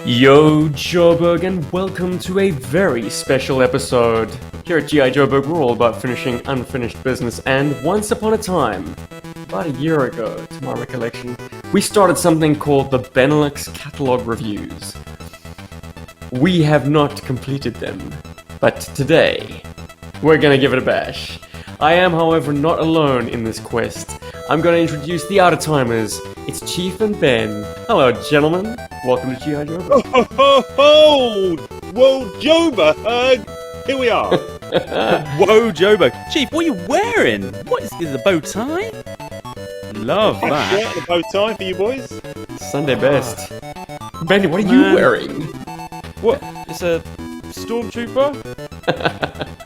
Yo, Joburg, and welcome to a very special episode. Here at GI Joburg, we're all about finishing unfinished business, and once upon a time, about a year ago, to my recollection, we started something called the Benelux Catalogue Reviews. We have not completed them, but today, we're gonna give it a bash. I am, however, not alone in this quest. I'm gonna introduce the out-of-timers. It's Chief and Ben. Hello, gentlemen. Welcome to GI Joburg. Oh, ho, ho, ho! Whoa, Joburg! Here we are. Whoa, Joburg. Chief, what are you wearing? What is a bow tie? Love that. Shirt and a bow tie for you boys. Sunday best. Ben, what are you wearing? What? It's a Stormtrooper?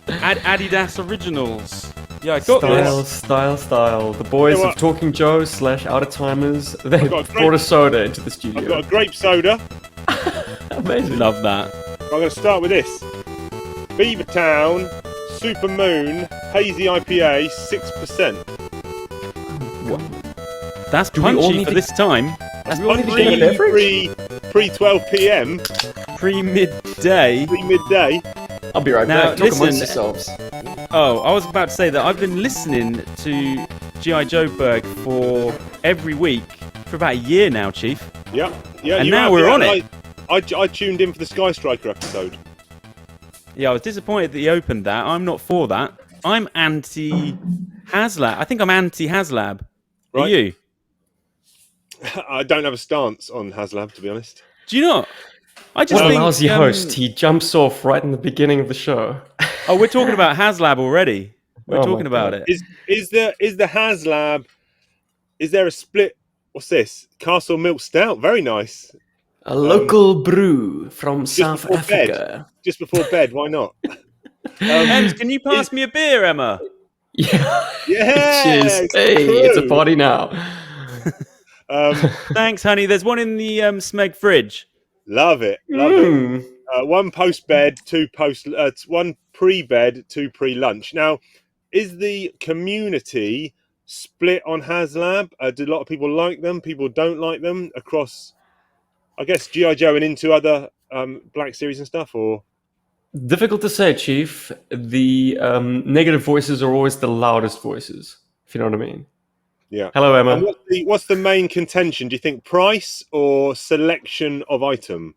Adidas Originals. Yeah, I got this. Style. The boys of Talking Joe / out-of-timers, they brought a soda into the studio. I've got a grape soda. Amazing. Love that. I'm going to start with this. Beavertown Super Moon Hazy IPA 6%. That's Do we all punchy need for to- this time. That's really to get a beverage? Pre 12 p.m. Pre-midday. Pre midday. I'll be right Now, back. Talk amongst listen. yourselves. Oh, I was about to say that I've been listening to GI Joburg for every week for about a year now, Chief. Yeah. And now we're on it. I tuned in for the Sky Striker episode. Yeah, I was disappointed that he opened that. I'm not for that. I'm anti-HasLab. I think I'm anti-HasLab. Are Right. you? I don't have a stance on HasLab, to be honest. Do you not? I just What a think, lousy host. He jumps off right in the beginning of the show. Oh, we're talking about HasLab already. We're Oh talking my about God. it. Is the HasLab? Is there a split? What's this? Castle Milk Stout. Very nice. A local brew from Just South before Africa. Just before bed. Why not? Ems, can you pass me a beer, Emma? Yeah. Yeah. Cheers. Hey, it's a party now. Thanks, honey. There's one in the Smeg fridge. Love it. One post bed, two post. One pre bed, two pre lunch. Now, is the community split on HasLab? Do a lot of people like them? People don't like them across, I guess, GI Joe and into other Black Series and stuff, or Difficult to say, Chief. The negative voices are always the loudest voices, if you know what I mean. yeah. Hello, Emma. And what's the main contention? Do you think price or selection of item?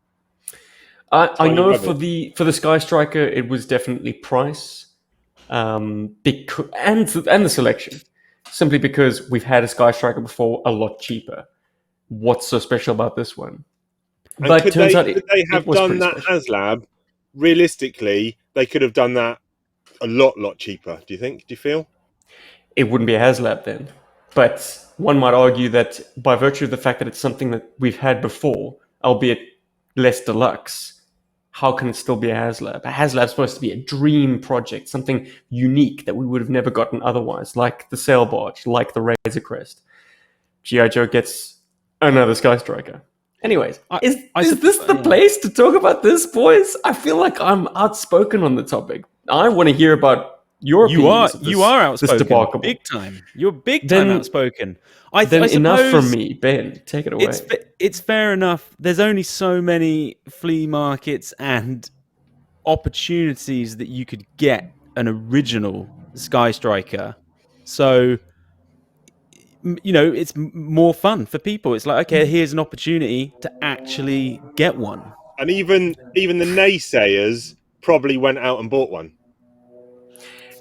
I know Rabbit. for the Sky Striker, it was definitely price, and the selection. Simply because we've had a Sky Striker before, a lot cheaper. What's so special about this one? And But could turns they, out could they have it was done pretty that special. HasLab? Realistically, they could have done that a lot cheaper. Do you think? Do you feel? It wouldn't be a HasLab then. But one might argue that by virtue of the fact that it's something that we've had before, albeit less deluxe, how can it still be a HasLab? A HasLab's supposed to be a dream project, something unique that we would have never gotten otherwise, like the Sail Barge, like the Razor Crest. GI Joe gets another Sky Striker. Anyways, is this the place to talk about this, boys? I feel like I'm outspoken on the topic. I want to hear about your opinions. You are outspoken. This debacle. Big time. You're big time outspoken. I Enough suppose from me, Ben. Take it away. It's fair enough. There's only so many flea markets and opportunities that you could get an original Sky Striker. So, it's more fun for people. It's like, okay, here's an opportunity to actually get one. And even the naysayers probably went out and bought one.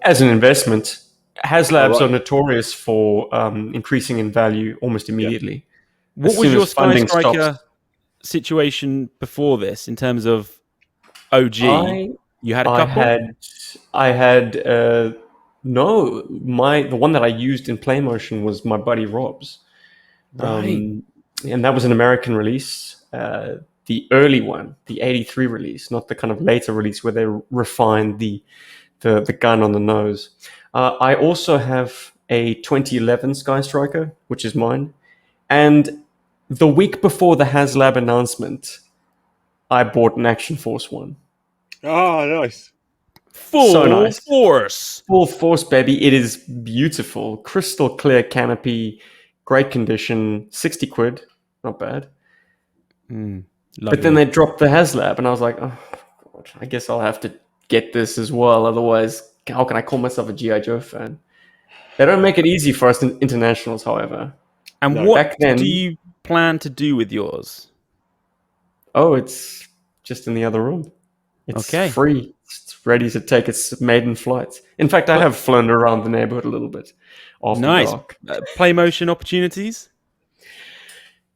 As an investment, HasLabs Oh, right. are notorious for increasing in value almost immediately. What As was soon your as Sky funding Striker stops. situation before this in terms of OG? You had a couple? I had the one that I used in play motion was my buddy Rob's. Right. And that was an American release. The early one, the 83 release, not the kind of later release where they refined the gun on the nose. I also have a 2011 Sky Striker, which is mine. And the week before the HasLab announcement, I bought an Action Force one. Oh, nice. So nice. Force. Full force, baby. It is beautiful. Crystal clear canopy, great condition, 60 quid. Not bad. But then they dropped the HasLab, and I was like, oh, God, I guess I'll have to get this as well. Otherwise, how can I call myself a GI Joe fan? They don't make it easy for us internationals, however. And No. what Back then- do you plan to do with yours? Oh, it's just in the other room. It's Okay. free. It's ready to take its maiden flight. In fact, I have flown around the neighborhood a little bit after Nice. dark. Play motion opportunities?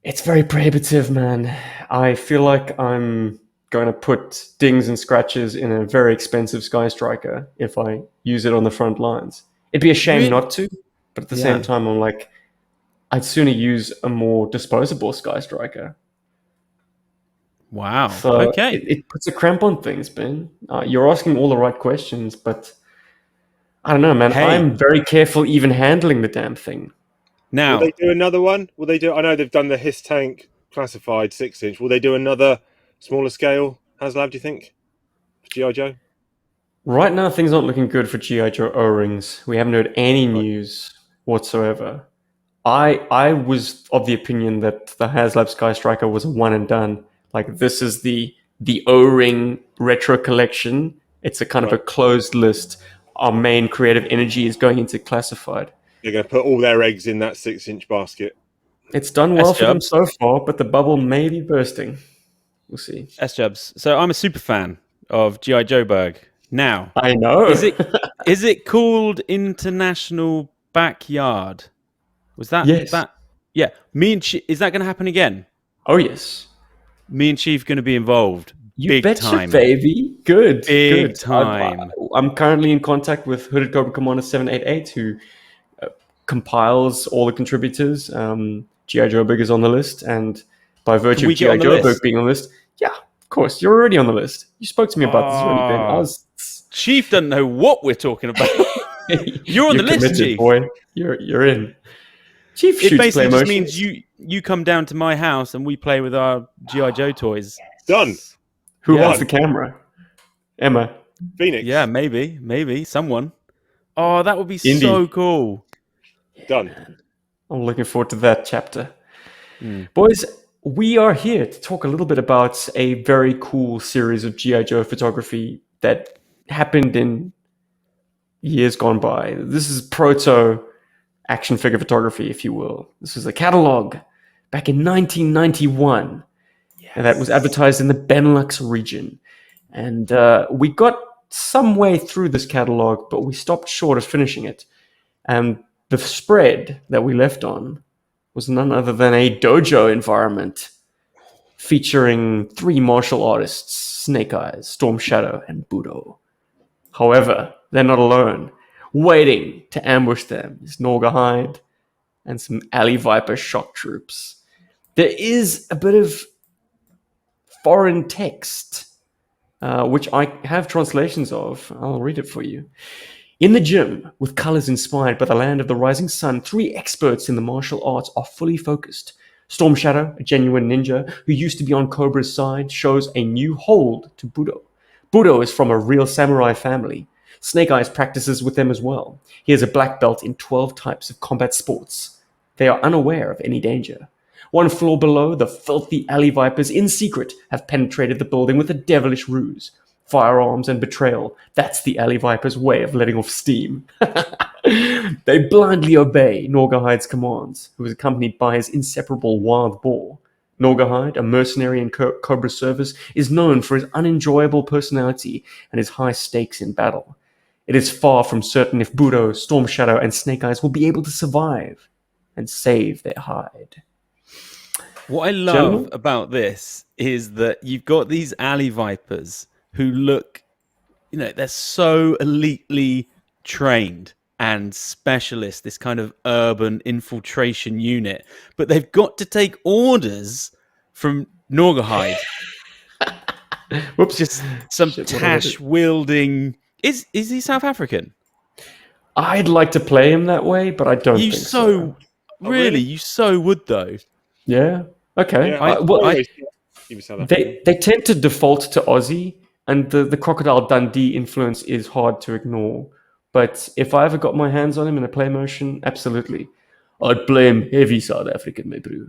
It's very prohibitive, man. I feel like I'm going to put dings and scratches in a very expensive Sky Striker if I use it on the front lines. It'd be a shame Really? not to, but at the Yeah. same time, I'm like, I'd sooner use a more disposable Sky Striker. Wow. So Okay. it puts a cramp on things, Ben. You're asking all the right questions, but I don't know, man. Hey. I'm very careful even handling the damn thing. Now, Will they do another one? Will they do? I know they've done the His Tank classified 6-inch. Will they do another smaller scale HasLab? Do you think for GI Joe? Right now, things aren't looking good for GI Joe O-rings. We haven't heard any news whatsoever. I was of the opinion that the HasLab Sky Striker was a one and done. Like, this is the O-ring retro collection. It's a kind of a closed list. Our main creative energy is going into classified. They're going to put all their eggs in that 6-inch basket. It's done well for them S-Jubs. so far, but the bubble may be bursting. We'll see. S-Jubs. So I'm a super fan of GI Joburg. Now, I know. is it called International Backyard? Was that Yes. that? Yeah. Me and is that going to happen again? Oh, yes. Me and Chief going to be involved. You big betcha, time. baby. Good. Big good. time. I'm currently in contact with Hooded Cobra Commander 788, who compiles all the contributors. GI Joburg is on the list, and by virtue we of get GI on the Joburg list? being on the list, yeah, of course, you're already on the list. You spoke to me about this already, Ben. I was. Chief doesn't know what we're talking about. You're on the list, committed, Chief. boy. You're in. Chief It shoots basically play just motions. means you come down to my house and we play with our GI Joe toys. Done. Who Yeah. holds the camera? Emma. Phoenix. Yeah, maybe someone. Oh, that would be Indy. so cool. Done. I'm looking forward to that chapter. Boys, we are here to talk a little bit about a very cool series of GI Joe photography that happened in years gone by. This is proto action figure photography, if you will. This was a catalog back in 1991, and that was advertised in the Benelux region. And we got some way through this catalog, but we stopped short of finishing it. And the spread that we left on was none other than a dojo environment featuring 3 martial artists, Snake Eyes, Storm Shadow, and Budo. However, they're not alone. Waiting to ambush them is Norga Hyde and some Alley Viper shock troops. There is a bit of foreign text, which I have translations of. I'll read it for you. In the gym, with colors inspired by the land of the rising sun, 3 experts in the martial arts are fully focused. Storm Shadow, a genuine ninja who used to be on Cobra's side, shows a new hold to Budo. Budo is from a real samurai family. Snake Eyes practices with them as well. He has a black belt in 12 types of combat sports. They are unaware of any danger. 1 floor below, the filthy Alley Vipers in secret have penetrated the building with a devilish ruse. Firearms and betrayal. That's the Alley Vipers' way of letting off steam. They blindly obey Norgahyde's commands, who is accompanied by his inseparable wild boar. Norgahyde, a mercenary in Cobra's service, is known for his unenjoyable personality and his high stakes in battle. It is far from certain if Budo, Storm Shadow, and Snake Eyes will be able to survive and save their hide. What I love Gentlemen? about this is that you've got these Alley Vipers who look, they're so elitely trained and specialist, this kind of urban infiltration unit, but they've got to take orders from Norgahyde. Whoops. Just some Shit, what did I do? tash wielding. Is he South African? I'd like to play him that way, but I don't You think so Oh, really, really? you so would though. Yeah. Okay. Yeah, Well, always he was South African. they tend to default to Aussie, and the Crocodile Dundee influence is hard to ignore. But if I ever got my hands on him in a play motion, absolutely. I'd play him heavy South African, my bro.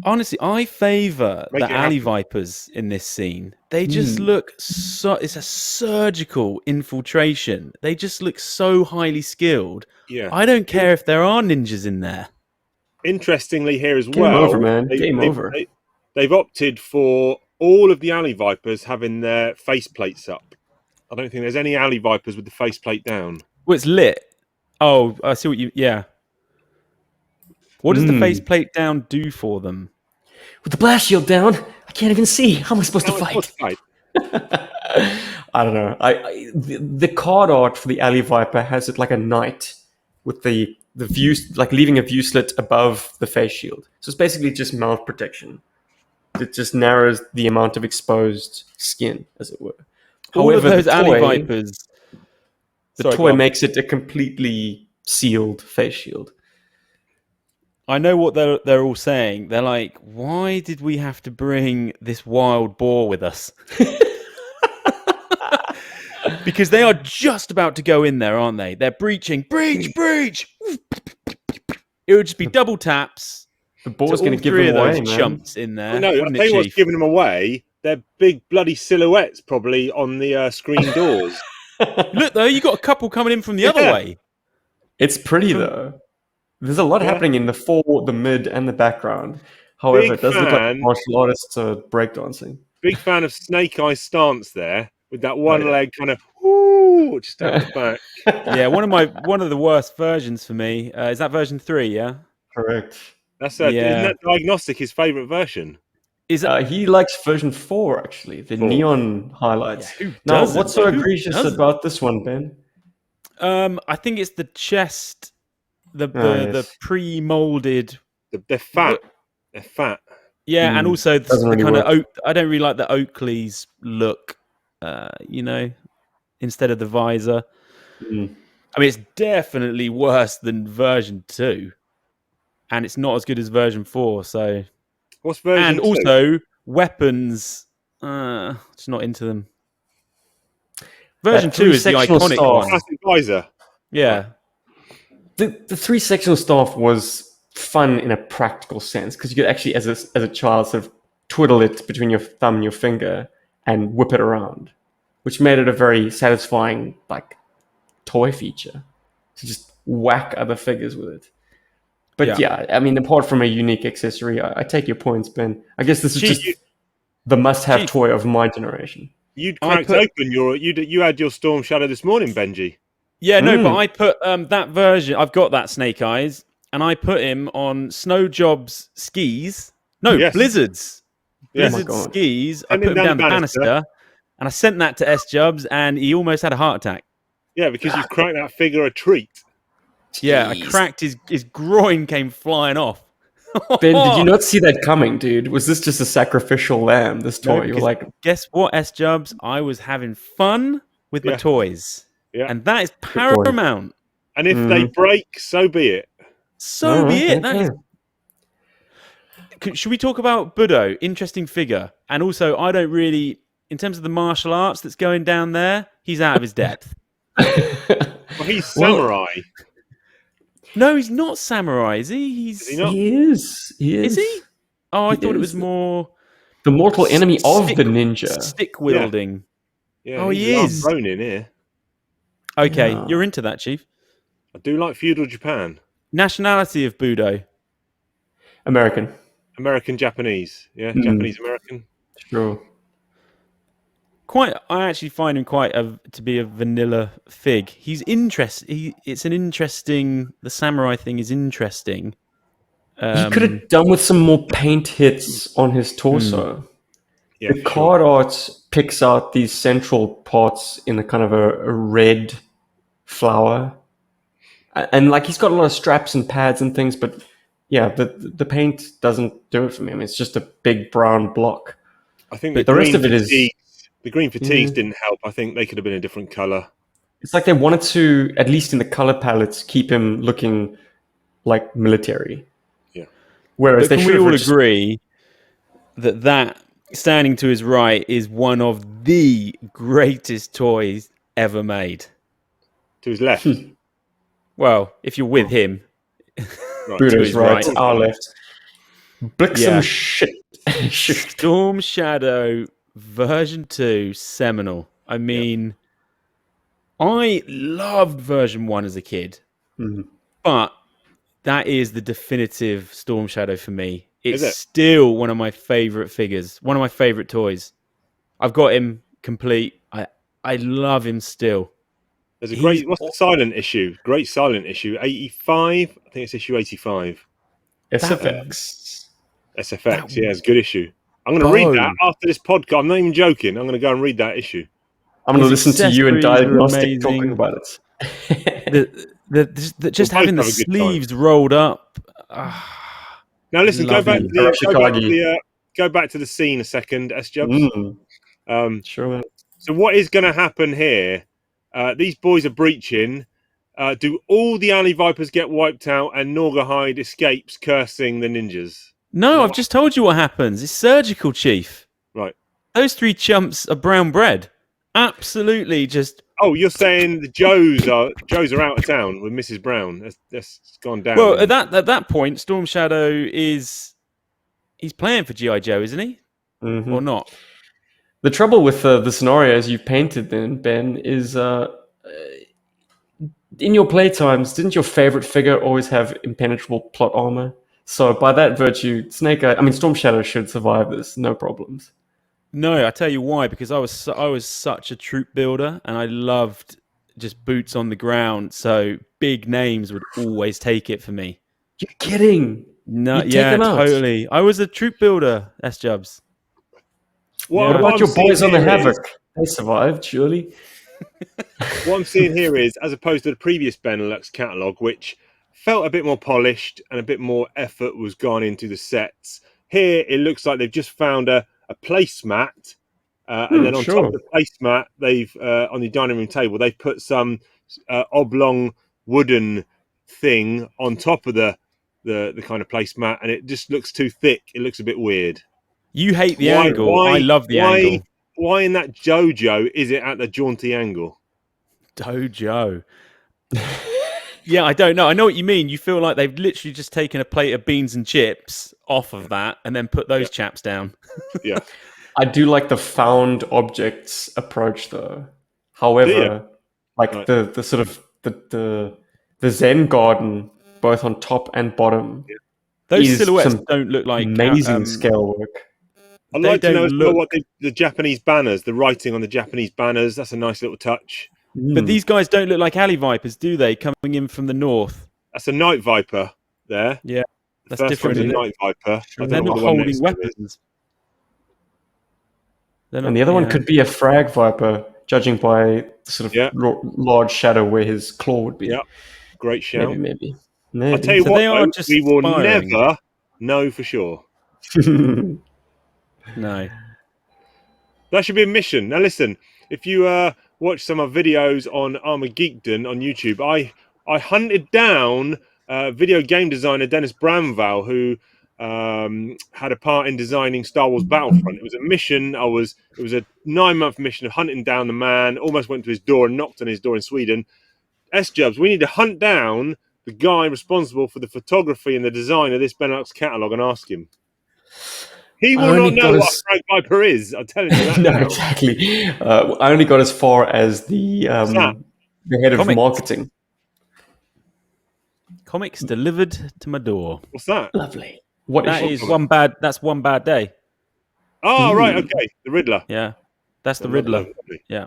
honestly, I favour Make the it alley happen. vipers in this scene. They just look so. It's a surgical infiltration. They just look so highly skilled. Yeah. I don't care if there are ninjas in there. Interestingly, here as Game well, over, man. Game over. They've opted for all of the alley vipers having their faceplates up. I don't think there's any alley vipers with the faceplate down. Well, it's lit. Oh, I see what you. Yeah. What does the faceplate down do for them? With the blast shield down, I can't even see. How am I supposed to fight? I don't know. The card art for the alley viper has it like a knight with the view, like leaving a view slit above the face shield. So it's basically just mouth protection. It just narrows the amount of exposed skin, as it were. All of However, those the alley toy, vipers. the toy makes it a completely sealed face shield. I know what they're all saying. They're like, why did we have to bring this wild boar with us? Because they are just about to go in there, aren't they? They're breaching. Breach! It would just be double taps. The boar's going going to give give them away, those man. chumps in there. Well, no, wouldn't I tell it, you what's Chief? giving them away. They're big bloody silhouettes probably on the screen doors. Look, though, you got a couple coming in from the other way. It's pretty, though. There's a lot happening in the fore, the mid, and the background. However, it does look like martial artists are breakdancing. Big fan of Snake Eye's stance there, with that one leg kind of just out the back. Yeah, one of the worst versions for me. Is that version 3, yeah? Correct. That's isn't that Diagnostic his favourite version? Is that he likes version 4, actually, the neon highlights. Yeah, now, what's so egregious about this one, Ben? I think it's the chest, the pre-molded. They're fat. They're fat. Yeah, and also the kind of I don't really like the Oakley's look. Instead of the visor. I mean, it's definitely worse than version 2, and it's not as good as version 4. So, what's version? And 2? Also, weapons. Just not into them. Version 2 is the iconic one. Classic visor. Yeah. The 3-sectional staff was fun in a practical sense because you could actually, as a child, sort of twiddle it between your thumb and your finger and whip it around, which made it a very satisfying toy feature to just whack other figures with it. But yeah, I mean, apart from a unique accessory, I take your points, Ben. I guess this is just the must-have toy of my generation. You'd cracked open you had your Storm Shadow this morning, Benji. Yeah, no, but I put that version. I've got that Snake Eyes, and I put him on Snow Job's skis. No, Blizzard's. Blizzard's skis. I put him down the banister. And I sent that to S-Jubs, and he almost had a heart attack. Yeah, because you cracked that figure a treat. Yeah, I cracked his groin came flying off. Ben, did you not see that coming, dude? Was this just a sacrificial lamb, this toy? No, You're like, guess what, S-Jubs? I was having fun with my toys. Yeah. And that is paramount. And if they break, so be it. So be it. That is... Should we talk about Budo? Interesting figure. And also, I don't really... In terms of the martial arts that's going down there, he's out of his depth. Well, he's samurai. No, he's not samurai, is he? Is he not? He is. Is he? Oh, I thought it was more... The mortal enemy of the ninja. Stick wielding. Yeah, oh, he is. Ronin here. Okay, you're into that, Chief. I do like feudal Japan. Nationality of Budo? American. Japanese. Yeah, Japanese American. Sure. I actually find him to be a vanilla fig. He's interesting. It's an interesting. The samurai thing is interesting. He could have done with some more paint hits on his torso. Yeah, the card art picks out these central parts in a kind of a red flower, and he's got a lot of straps and pads and things. But yeah, the paint doesn't do it for me. I mean, it's just a big brown block. I think the rest of it is. The green fatigues didn't help. I think they could have been a different color. It's like they wanted to, at least in the color palettes, keep him looking like military. Yeah. Whereas but can we all agree that standing to his right is one of the greatest toys ever made? To his left. Well, if you're with him. Right. Budo's right, our left. Blixen Yeah. shit. Storm Shadow version 2, seminal. I mean, I loved version 1 as a kid, Mhm. but that is the definitive Storm Shadow for me. It's Is it? still one of my favorite figures, one of my favorite toys. I've got him complete. I love him still. There's a He's great. What's the silent issue? Great silent issue. 85. I think it's issue 85. SFX. SFX. Yeah, it's a good issue. I'm going to read that Bow. after this podcast. I'm not even joking. I'm going to go and read that issue. I'm going to His listen to you and accessories are Diagnostic talking amazing. about it. Just We'll having the both have a good time. sleeves rolled up. Now listen, go back Lovely. to the scene a second, S-Jubs. Sure. So what is going to happen here? These boys are breaching. Do all the alley vipers get wiped out and Norgahide escapes, cursing the ninjas? No, I've just told you what happens. It's surgical, Chief. Right. Those 3 chumps are brown bread. Absolutely, just. Oh, you're saying the Joes are out of town with Mrs. Brown. That's gone down. Well, at that point, Storm Shadow he's playing for GI Joe, isn't he? Mhm. Or not? The trouble with the scenarios you've painted then, Ben, is in your playtimes, didn't your favorite figure always have impenetrable plot armor? So by that virtue, Storm Shadow should survive this, no problems. No, I tell you why. Because I was such a troop builder, and I loved just boots on the ground. So big names would always take it for me. You're kidding. No, You'd yeah, take them out. totally. I was a troop builder, S-Jubs. What about your boys on the Havoc? They survived, surely. What I'm seeing here is, as opposed to the previous Benelux catalogue, which felt a bit more polished and a bit more effort was gone into the sets. Here, it looks like they've just found a placemat, and then on top of the placemat, they've on the dining room table, they've put some oblong wooden thing on top of the kind of placemat, and it just looks too thick. It looks a bit weird. You hate the angle. I love the angle. Why in that Dojo is it at the jaunty angle? Dojo. Yeah, I don't know. I know what you mean. You feel like they've literally just taken a plate of beans and chips off of that and then put those chaps down. Yeah. I do like the found objects approach, though. However, the sort of the Zen garden, both on top and bottom, those silhouettes don't look like amazing scale work. I'd like to know as well what the Japanese banners, the writing on the Japanese banners. That's a nice little touch. But these guys don't look like alley vipers, do they? Coming in from the north. That's a night viper there. Yeah, that's First different. one's a night viper. They're not holding weapons. And the other one could be a frag viper, judging by the sort of large shadow where his claw would be. Yeah, great shout. Maybe. I'll tell you what, we will never know for sure. No. That should be a mission. Now listen, if you watch some of my videos on Armour Geekdom on YouTube, I hunted down video game designer Dennis Bramval, who had a part in designing Star Wars Battlefront. It was a mission. It was a 9-month mission of hunting down the man. Almost went to his door and knocked on his door in Sweden. S-Jubs, we need to hunt down the guy responsible for the photography and the design of this Benelux catalogue and ask him. He will not know what a frag viper is. I'm telling you that. No, exactly. I only got as far as the head of marketing. Comics delivered to my door. What's that? Lovely. That's one bad day. Oh, right. Okay. The Riddler. Yeah. That's the Riddler. Lovely. Yeah.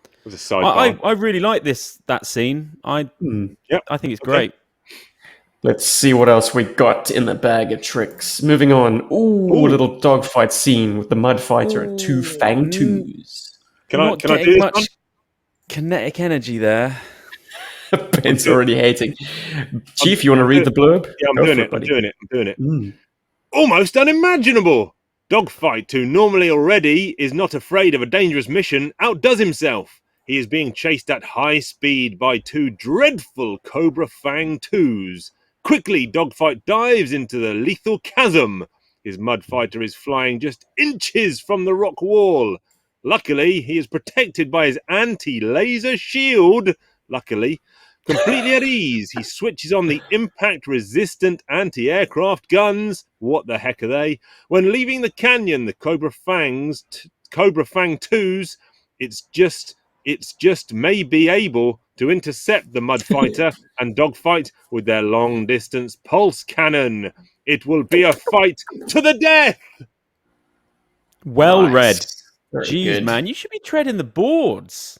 It was a sidebar. I really like that scene. I think it's great. Let's see what else we got in the bag of tricks. Moving on. Ooh, little dogfight scene with the mud fighter and 2 Fang 2s. Can I do this one? Kinetic energy there. Ben's already hating. Chief, you want to read the blurb? Yeah, I'm doing it. Almost unimaginable. Dogfight, who normally already is not afraid of a dangerous mission, outdoes himself. He is being chased at high speed by 2 dreadful Cobra Fang 2s. Quickly, Dogfight dives into the lethal chasm. His mud fighter is flying just inches from the rock wall. Luckily, he is protected by his anti-laser shield. Luckily, Completely at ease, he switches on the impact-resistant anti-aircraft guns. What the heck are they? When leaving the canyon, the Cobra Fang 2s, it's just may be able to intercept the Mud Fighter and Dogfight with their long-distance pulse cannon. It will be a fight to the death. Well read. Nice. Very Jeez, good. man, you should be treading the boards.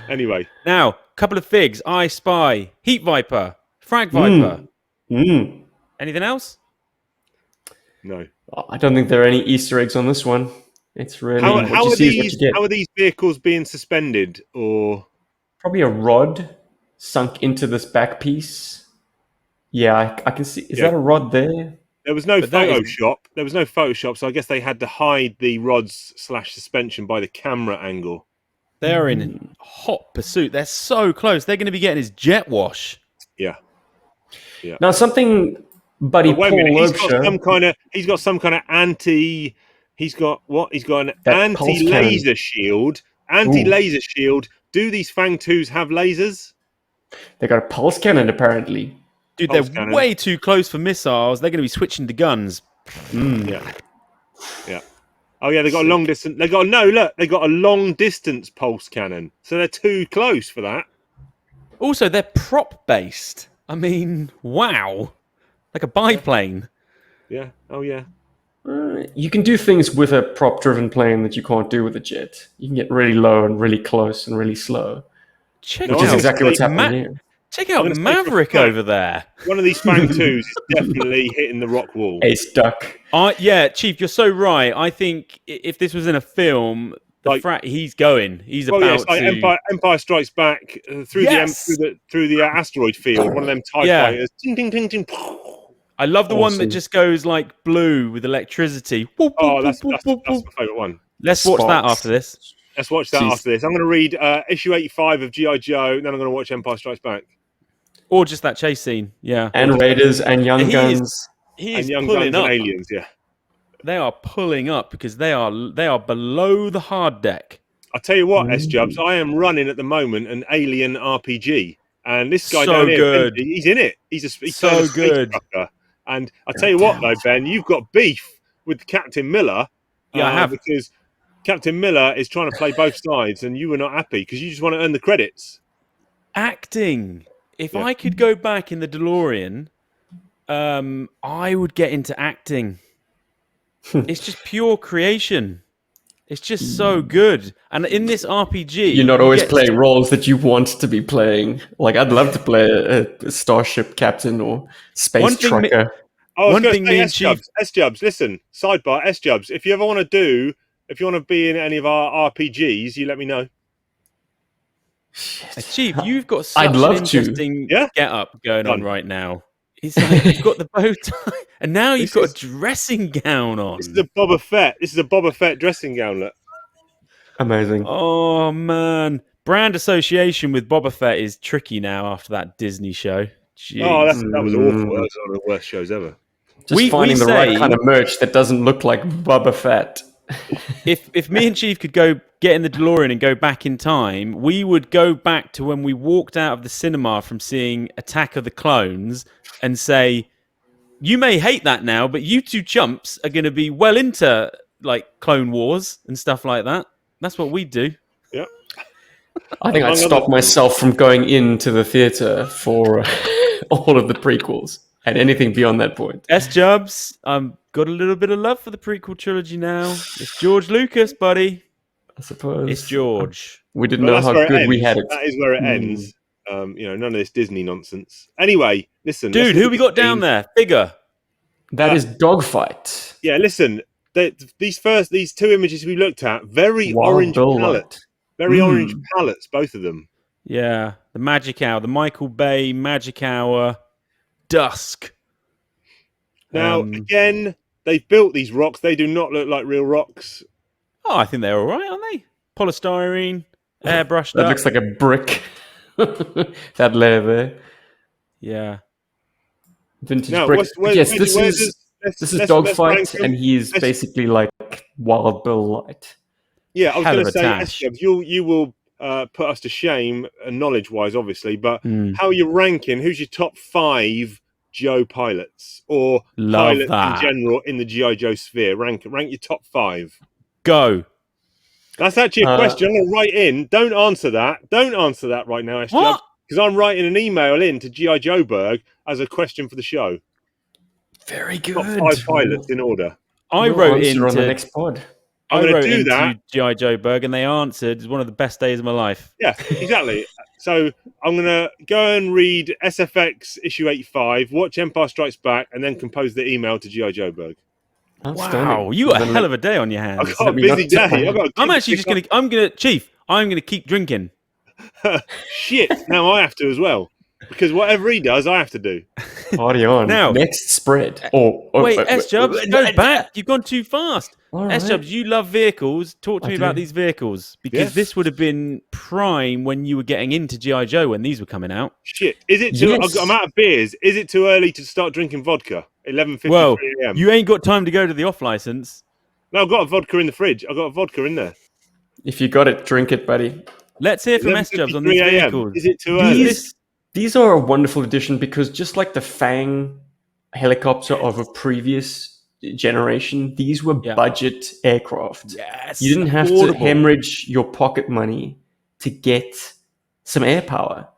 Anyway, Now, couple of figs. I Spy, Heat Viper, Frag Viper. Anything else? no. I don't think there are any Easter eggs on this one. It's really How what you are see is what these? you get. How are these vehicles being suspended? Or Probably a rod sunk into this back piece. Yeah, I can see. Is Yeah. that a rod there? there was no But that is- Photoshop. There was no Photoshop, so I guess they had to hide the rods / suspension by the camera angle. They're in hot pursuit. They're so close. They're going to be getting his jet wash. Yeah. Now something Buddy But wait a Paul minute. Loebscher. He's got some kind of anti. He's got what? He's got an That pulse anti-laser shield. Anti-laser shield. Do these Fang 2s have lasers? They got a pulse cannon apparently. Dude, Pulse they're cannon. way too close for missiles. They're going to be switching to guns. Yeah. Yeah. Oh yeah, they got a long distance. They got a long distance pulse cannon. So they're too close for that. Also, they're prop based. I mean, wow. Like a biplane. Yeah. Oh yeah. You can do things with a prop-driven plane that you can't do with a jet. You can get really low and really close and really slow, Check No, which is out, exactly what's Ma- happening here. check out I'm gonna say for a Maverick fact- over there. One of these Fang 2s is definitely hitting the rock wall. Ace Duck. Yeah, Chief, you're so right. I think if this was in a film, he's going. He's Well, about yes, like to. Empire Strikes Back through Yes! through the asteroid field. One of them TIE Yeah. fighters. Ting, ting, ting, ting. I love the one that Awesome. just goes like blue with electricity. Whoop, Oh, whoop, that's whoop, my whoop, whoop. favourite one. Let's watch that Sparks. after this. Let's watch that Jeez. after this. I'm going to read issue 85 of GI Joe, and then I'm going to watch Empire Strikes Back. Or just that chase scene. Yeah. And Raiders and Young He is- Guns. He And is Young pulling Guns up. and Aliens, yeah. They are pulling up because they are below the hard deck. I'll tell you what, S-Jubs, I am running at the moment an Alien RPG. And this guy So down here, good. Ben, he's in it. He's So a space good. trucker. And I'll tell you what, though, Ben, you've got beef with Captain Miller. Yeah, I have. Because Captain Miller is trying to play both sides, and you were not happy because you just want to earn the credits. Acting. If Yeah. I could go back in the DeLorean, I would get into acting. It's just pure creation. It's just so good. And in this RPG, You're not you always get- playing roles that you want to be playing. Like, I'd love to play a starship captain or space One thing me- trucker. Oh, I was One going thing to me say, and Chief- S-Jubs, listen, sidebar, S-Jubs, if you ever want to be in any of our RPGs, you let me know. Chief, you've got such I'd love an to. interesting Yeah? get up going on Done. right now. It's like you've got the bow tie, and now you've This got is- a dressing gown on. This is a Boba Fett. This is a Boba Fett dressing gown. Look. Amazing. Oh man, brand association with Boba Fett is tricky now after that Disney show. Jeez. Oh, that was awful. That was one of the worst shows ever. Just we finding the right say- kind of merch that doesn't look like Boba Fett. If me and Chief could go get in the DeLorean and go back in time, we would go back to when we walked out of the cinema from seeing Attack of the Clones and say, "You may hate that now, but you two chumps are going to be well into like Clone Wars and stuff like that." That's what we do. Yeah. I think I'd Among stop other- myself from going into the theater for all of the prequels and anything beyond that point. S-Jubs, got a little bit of love for the prequel trilogy now. It's George Lucas, buddy. I suppose. It's George. We didn't Well, know that's how where it good we ends. had it. That is where it ends. None of this Disney nonsense. Anyway, listen. let's Dude, look who at we the got down team. there? Figure. That is Dogfight. Yeah, listen. These two images we looked at, very Wild orange Bill palette. Light. Very orange palettes, both of them. Yeah, the Magic Hour, the Michael Bay Magic Hour, Dusk. Now, again, they've built these rocks. They do not look like real rocks. Oh, I think they're all right, aren't they? Polystyrene, airbrushed That up. looks like a brick. That layer there. Yeah. Vintage Now, brick. where Yes, does- this where is does- let's- this is let's- let's Dogfight, rank them. and he's Let's- basically like Wild Bill Light. Yeah, I was Hell going of to a say, tash. Esther, you will put us to shame, knowledge-wise, obviously. But Mm. how are you ranking? Who's your top 5 Joe pilots or Love pilots that. in general in the GI Joe sphere? Rank your top 5. Go. That's actually a question. I'm going to write in. Don't answer that. Don't answer that right now, SJ. What? Because I'm writing an email in to GI Joburg as a question for the show. Very good. Top 5 pilots in order. I We'll wrote answer on the into next pod. I'm I going wrote to do into that. GI Joburg, and they answered. It's one of the best days of my life. Yeah, exactly. So I'm going to go and read SFX issue 85, watch Empire Strikes Back, and then compose the email to GI Joburg. Wow, you got a hell of a day on your hands. I've got a busy day. I'm gonna keep drinking. Shit. Now I have to as well. Because whatever he does, I have to do. Party on. Now, next spread. Wait, S-Jubs, go back. You've gone too fast. All S-Jubs, right. you love vehicles. Talk to me about these vehicles. Because Yes. this would have been prime when you were getting into G.I. Joe when these were coming out. Shit. Is it too... Yes. I'm out of beers. Is it too early to start drinking vodka? 11:53 Well, a.m. you ain't got time to go to the off-license. No, I've got a vodka in the fridge. I've got a vodka in there. If you got it, drink it, buddy. Let's hear from S-Jubs on these 11:53 a.m. vehicles. Is it too early? These are a wonderful addition because just like the Fang helicopter of a previous generation, these were budget aircraft. Yes. You didn't have affordable. to hemorrhage your pocket money to get some air power.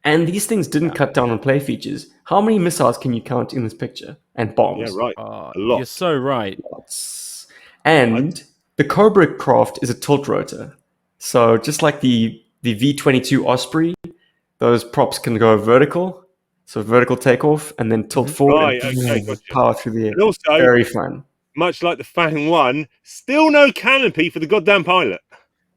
And these things didn't cut down on play features. How many missiles can you count in this picture? And bombs? Yeah, right. Oh, A lot. You're so right. Lots. And the Cobra craft is a tilt rotor. So just like the V-22 Osprey, those props can go vertical. So vertical takeoff and then tilt forward Right, and okay, gotcha. power through the air. And also, Very fun. much like the Fang 1, still no canopy for the goddamn pilot.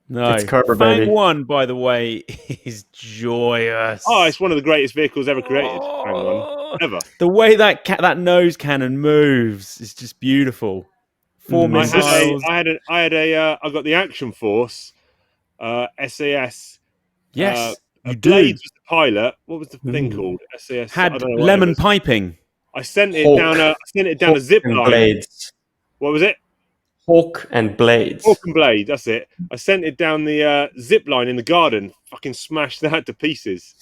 No. It's Cobra, Fang baby. 1, by the way, is joyous. Oh, it's one of the greatest vehicles ever created. Fang 1. Ever. The way that nose cannon moves is just beautiful. Four missiles. I got the Action Force SAS. Yes, you Blades do. was the pilot. What was the thing called? SAS. I Had don't know what lemon it was. piping. I sent it Hawk. down. I sent it down a Hawk zip and line. blades. What was it? Hawk and blades. Hawk and blade. That's it. I sent it down the zip line in the garden. Fucking smashed that to pieces.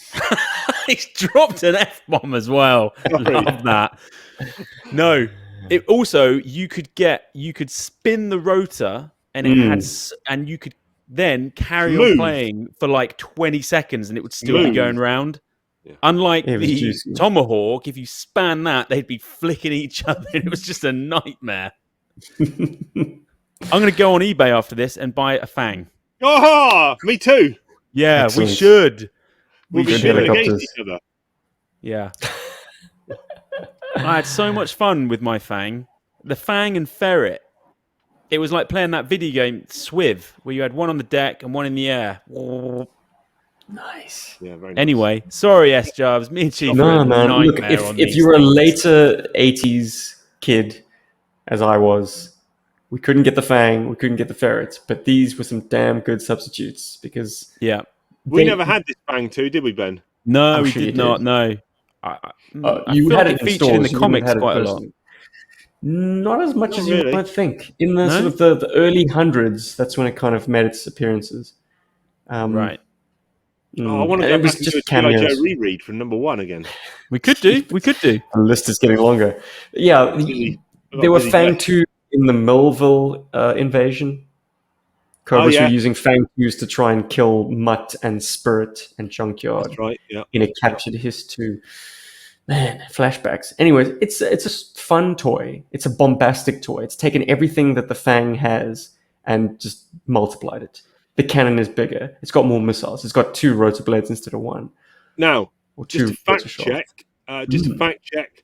He's dropped an F-bomb as well. Love that. No. It also you could spin the rotor and it had and you could then carry on playing for like 20 seconds and it would still be going round. Yeah. Unlike the juicy. Tomahawk, if you span that, they'd be flicking each other. It was just a nightmare. I'm going to go on eBay after this and buy a Fang. Oh, me too. Yeah, Excellent. we should. We'll be should shooting helicopters. against each other. Yeah. I had so much fun with my Fang. The Fang and Ferret. It was like playing that video game, Swiv, where you had one on the deck and one in the air. Nice. Yeah, very nice. Anyway, sorry, S-Jubs. Me and Chief No, were a man. Look, nightmare on if these you were a things. later 80s kid, as I was, we couldn't get the Fang, we couldn't get the Ferret, but these were some damn good substitutes because Yeah. We they- never had this Fang 2, did we, Ben? No, I'm we sure you did not. did. No. I you feel had like it in featured stores, in the you wouldn't comics have had it quite a lot. personally. Not as much Not as you really. might think. In the No? sort of the early hundreds, that's when it kind of made its appearances. Right. Oh, I want to and go it was back into just a G.I. Joe cameos. reread from number 1 again. We could do. The list is getting longer. Yeah, Busy. I got there were busy Fang day. 2 in the Millville invasion. Cobras yeah. were using Fang 2s to try and kill Mutt and Spirit and Junkyard That's right, yeah. in a captured Hiss 2. Man, flashbacks. Anyways, it's a fun toy. It's a bombastic toy. It's taken everything that the Fang has and just multiplied it. The cannon is bigger. It's got more missiles. It's got 2 rotor blades instead of 1. Now, Or just 2 to fact rotor shafts. check,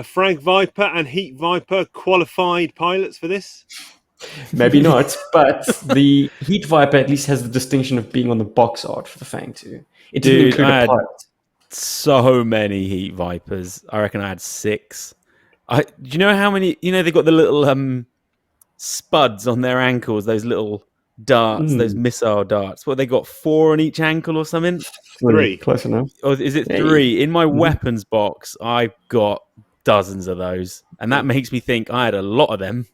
Frank Viper and Heat Viper qualified pilots for this? Maybe not, but the Heat Viper at least has the distinction of being on the box art for the Fang 2. It didn't Dude, include I a had- pilot. So many Heat Vipers. I reckon I had 6. Do you know how many? You know, they got the little spuds on their ankles, those little darts, those missile darts. What, they got 4 on each ankle or something? 3. Close enough. Or is it Yeah, 3? In my weapons box, I've got dozens of those. And that makes me think I had a lot of them.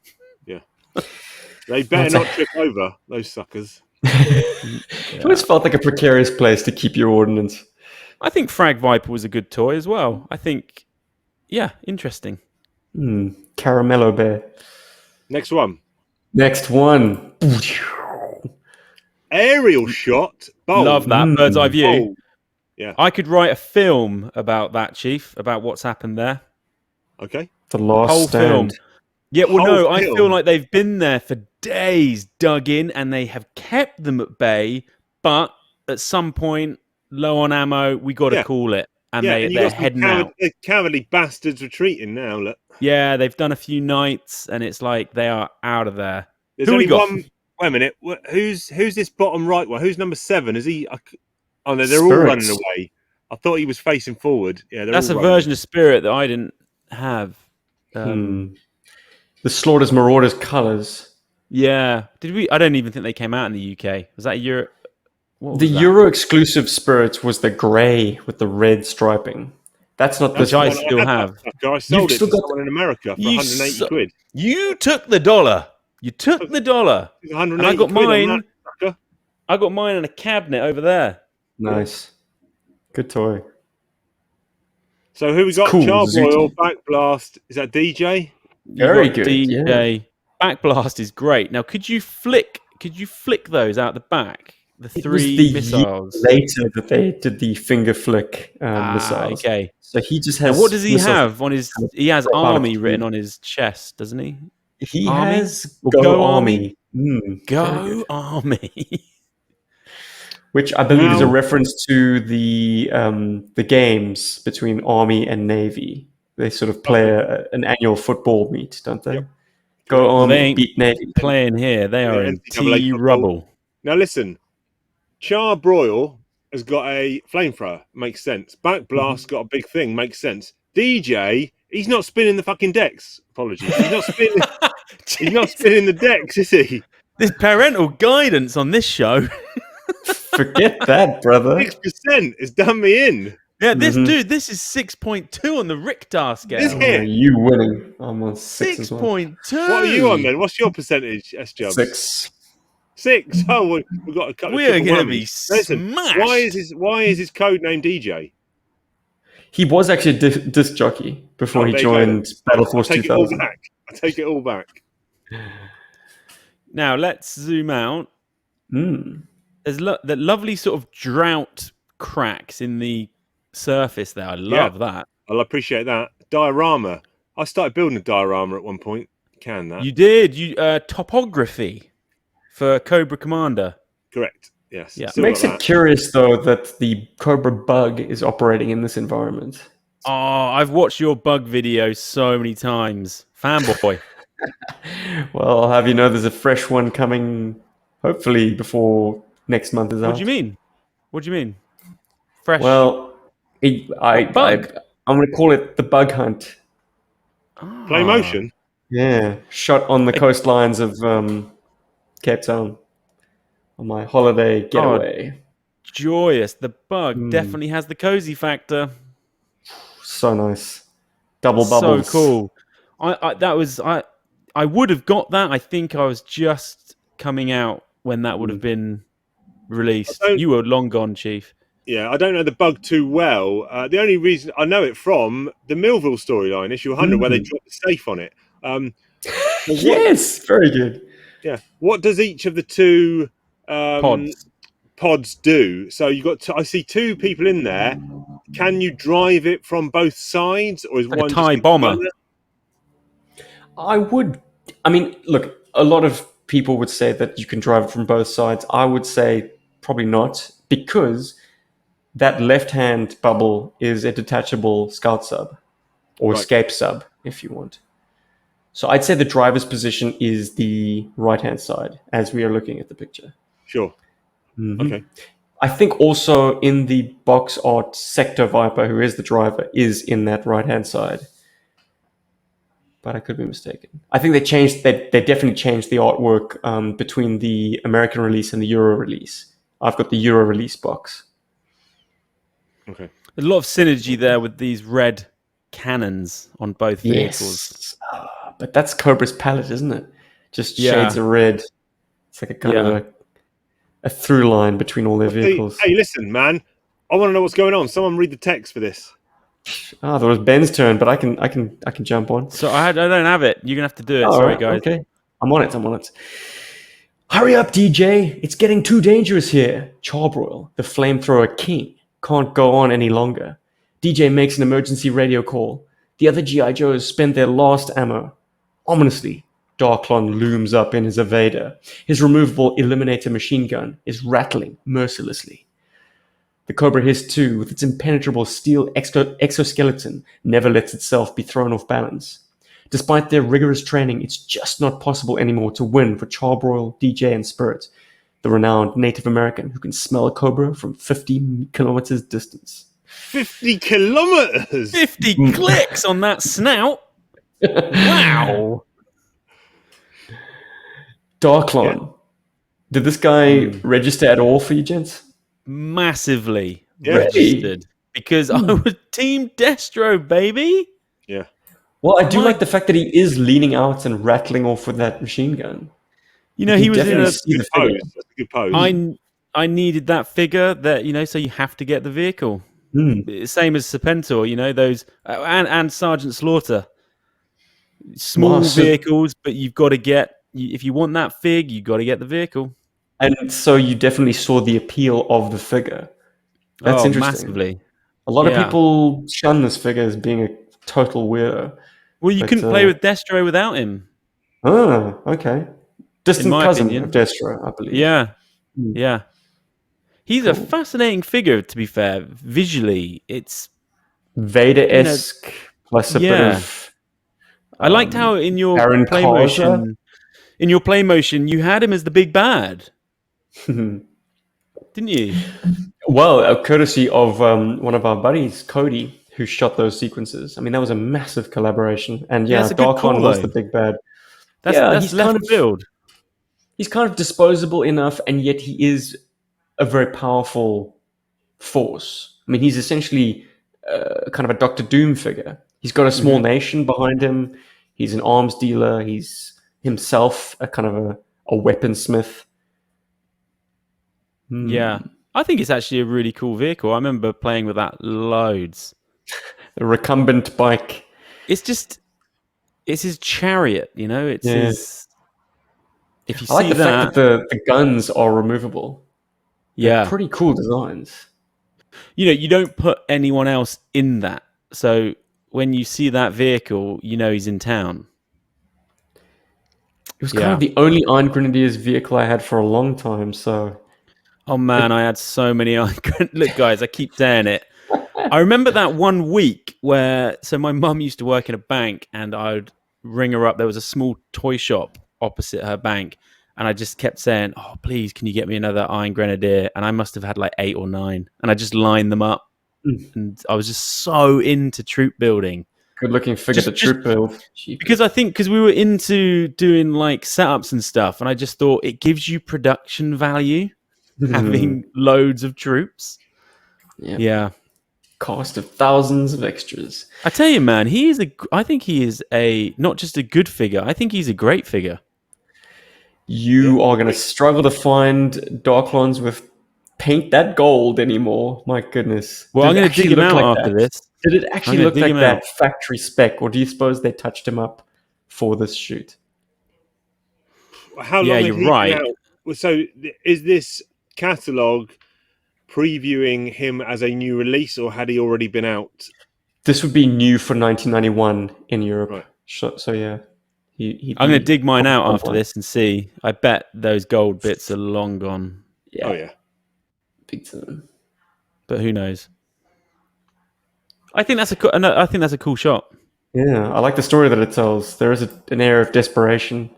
They better not trip over, those suckers. It always felt like a precarious place to keep your ordnance. I think Frag Viper was a good toy as well. I think, yeah, interesting. Caramello Bear. Next one. Next one. Aerial shot. Bold. Love that bird's eye view. Bold. Yeah. I could write a film about that, Chief, about what's happened there. Okay. The Last Whole Stand. film. Yeah, well, no, Whole I film. feel like they've been there for days, dug in, and they have kept them at bay. But at some point, low on ammo, we got to call it, and they're heading out. Cowardly bastards retreating now. Look. Yeah, they've done a few nights, and it's like they are out of there. There's Who only we got? one. Wait a minute. Who's this bottom right one? Who's number 7? Is he? Oh no, they're all Spirits. running away. I thought he was facing forward. Yeah, That's a all running. version of Spirit that I didn't have. The Slaughters Marauders colours. Yeah, did we? I don't even think they came out in the UK. Was that Europe? The Euro exclusive Spirits was the grey with the red striping. That's not this Which I one. still have. I sold it still to got someone in America for 180 quid. You took the dollar. You took the dollar. 180 And I got quid on mine. that sucker. I got mine in a cabinet over there. Nice. Good toy. So who we got? cool, Charbroil, Zooty. Backblast. Is that DJ? Very You got good, DJ. Backblast is great. Now, could you flick those out the back? The It was three the missiles. year later that they did the finger flick missiles. Okay. So he just Now, has. what does he missiles. have on his? He has Drop out of army the written tube. on his chest, doesn't he? He Army? has Or Go, Go Army. Very Go good. Army. Which I believe is a Wow. reference to the games between Army and Navy. They sort of play an annual football meet, don't they? Yep. Go Army, They ain't beat Navy. Playing here, they are in NCAA T football. rubble. Now listen, Charbroil has got a flamethrower. Makes sense. Backblast got a big thing. Makes sense. DJ, he's not spinning the fucking decks. Apologies. He's not spinning. He's not spinning the decks, is he? There's parental guidance on this show. Forget that, brother. 6% has done me in. Yeah, this is 6.2 on the Richter scale. Is it? You winning. I'm on 6 as well. 6.2. What are you on then? What's your percentage, S-Jubs? 6. 6. Oh, we've got a couple. We are going to be Listen, smashed. why is his code name DJ? He was actually a disc jockey before he there you go joined Battle I Force take it all 2000. back. I take it all back. Now let's zoom out. Mm. There's the lovely sort of drought cracks in the surface there. I love that. I'll appreciate that. Diorama. I started building a diorama at one point. Can that? You did. Topography for Cobra Commander. Correct. Yes. Yeah. Still Makes got it that. curious, though, that the Cobra bug is operating in this environment. Oh, I've watched your bug video so many times. Fanboy. Well, I'll have you know there's a fresh one coming, hopefully, before next month is out. What do you mean? What do you mean? Fresh. Well, I'm going to call it the Bug Hunt. Play motion. Yeah, shot on the coastlines of Cape Town on my holiday getaway. Joyous. The bug definitely has the cozy factor. So nice. Double bubbles. So cool. I would have got that. I think I was just coming out when that would have been released. You were long gone, Chief. Yeah, I don't know the bug too well. The only reason I know it from the Millville storyline, issue 100, where they dropped the safe on it. Yes, very good. Yeah. What does each of the two pods do? So you got. I see two people in there. Can you drive it from both sides, or is Like one a TIE just bomber? I mean, look, a lot of people would say that you can drive it from both sides. I would say probably not, because that left-hand bubble is a detachable scout sub or escape sub, if you want. So I'd say the driver's position is the right-hand side as we are looking at the picture. Sure. Okay. I think also in the box art, Sector Viper, who is the driver, is in that right-hand side. But I could be mistaken. I think they definitely changed the artwork between the American release and the Euro release. I've got the Euro release box. Okay. There's a lot of synergy there with these red cannons on both vehicles. Yes. But that's Cobra's palette, isn't it? Just shades of red. It's like a kind of a a through line between all their vehicles. Hey, listen, man. I want to know what's going on. Someone read the text for this. That was Ben's turn, but I can jump on. So I don't have it. You're gonna have to do it. Oh, Sorry, right, guys. Okay, I'm on it. Hurry up, DJ! It's getting too dangerous here. Charbroil, the flamethrower king, can't go on any longer. DJ makes an emergency radio call. The other GI Joes spent their last ammo. Ominously, Darklon looms up in his evader. His removable Eliminator machine gun is rattling mercilessly. The Cobra Hiss 2, with its impenetrable steel exoskeleton, never lets itself be thrown off balance. Despite their rigorous training, it's just not possible anymore to win for Charbroil, DJ, and Spirit, the renowned Native American who can smell a Cobra from 50 kilometers distance. 50 kilometers! 50 clicks on that snout. Wow. Darklon. Yeah. Did this guy register at all for you, gents? Massively Yeah. registered. Because I was Team Destro, baby. Yeah. Well, I do like the fact that he is leaning out and rattling off with that machine gun. You know, he was in definitely a see the Pose. figure. That's a good pose. I needed that figure that, you know, so you have to get the vehicle. Same as Serpentor, you know, those and Sergeant Slaughter. Small vehicles, but you've got to get, if you want that fig, you've got to get the vehicle. And so you definitely saw the appeal of the figure. That's interesting. Massively. A lot of people shun this figure as being a total weirdo. Well, you couldn't play with Destro without him. Oh, okay. Distant cousin opinion. of Destro, I believe. Yeah. Yeah. He's a fascinating figure, to be fair. Visually, it's Vader-esque plus a bit of... I liked how in your Baron play Karza? motion, you had him as the big bad. Didn't you? Well, courtesy of one of our buddies, Cody, who shot those sequences. I mean, that was a massive collaboration. And it's a good Darkon call, was though. the big bad. That's he's left field. He's kind of disposable enough, and yet he is a very powerful force. I mean, he's essentially kind of a Doctor Doom figure. He's got a small nation behind him. He's an arms dealer. He's himself a kind of a weaponsmith. Yeah. I think it's actually a really cool vehicle. I remember playing with that loads. A recumbent bike. It's his chariot, you know? It's his... If you I like see the fact that the guns are removable. They're pretty cool designs. You know, you don't put anyone else in that. So when you see that vehicle, you know he's in town. It was kind of the only Iron Grenadiers vehicle I had for a long time, so... Oh, man, I had so many Iron Grenadiers. Look, guys, I keep saying it. I remember that one week where... So my mum used to work in a bank, and I'd ring her up. There was a small toy shop opposite her bank, and I just kept saying, oh, please, can you get me another Iron Grenadier? And I must have had like 8 or 9, and I just lined them up. And I was just so into troop building. Good looking figure to troop build. Because we were into doing like setups and stuff, and I just thought it gives you production value having loads of troops. Yeah. Cost of thousands of extras. I tell you, man, I think he is not just a good figure, I think he's a great figure. You are going to struggle to find Darklons with paint that gold anymore. My goodness. Well, I'm going to dig him out after this. Did it actually look like that factory spec, or do you suppose they touched him up for this shoot? How long yeah, you're right. So is this Catalogue previewing him as a new release, or had he already been out? This would be new for 1991 in Europe. Right. So yeah. I'm going to dig mine out after this and see. I bet those gold bits are long gone. Yeah. Oh, yeah. Big time. But who knows? I think that's a cool shot. Yeah, I like the story that it tells. There is an air of desperation.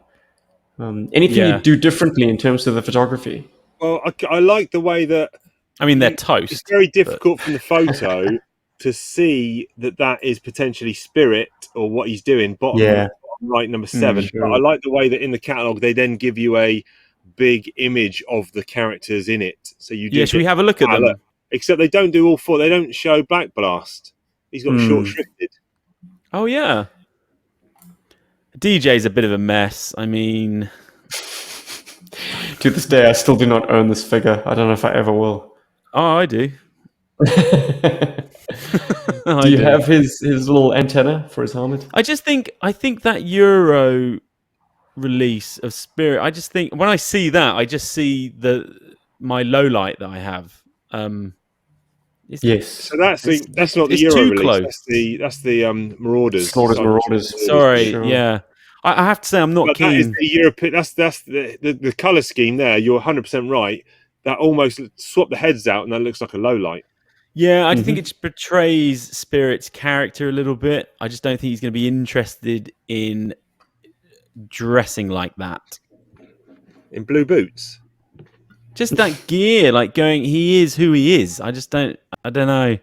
Anything you do differently in terms of the photography? Well, I like the way that... I mean, they're toast. It's very difficult from the photo to see that is potentially Spirit or what he's doing. Bottom right, number 7. Sure. But I like the way that in the catalogue they then give you a big image of the characters in it. So you do. Should we have a look at them? Except they don't do all 4. They don't show Black Blast. He's got short shrifted. Oh yeah. DJ's a bit of a mess. I mean, To this day, I still do not own this figure. I don't know if I ever will. Oh, I do. Do you have his little antenna for his helmet? I think that Euro release of Spirit. I just think when I see that, I just see my low light that I have. Yes. So that's not the it's Euro too release. close. That's the Marauders. Slaughter's Cyber Marauders. Sorry, Sure. yeah. I have to say I'm not But keen. that is the European. That's the color scheme there. You're 100% right. That almost swap the heads out, and that looks like a low light. Yeah, I think it portrays Spirit's character a little bit. I just don't think he's going to be interested in dressing like that. In blue boots. Just that gear, like going, he is who he is. I don't know.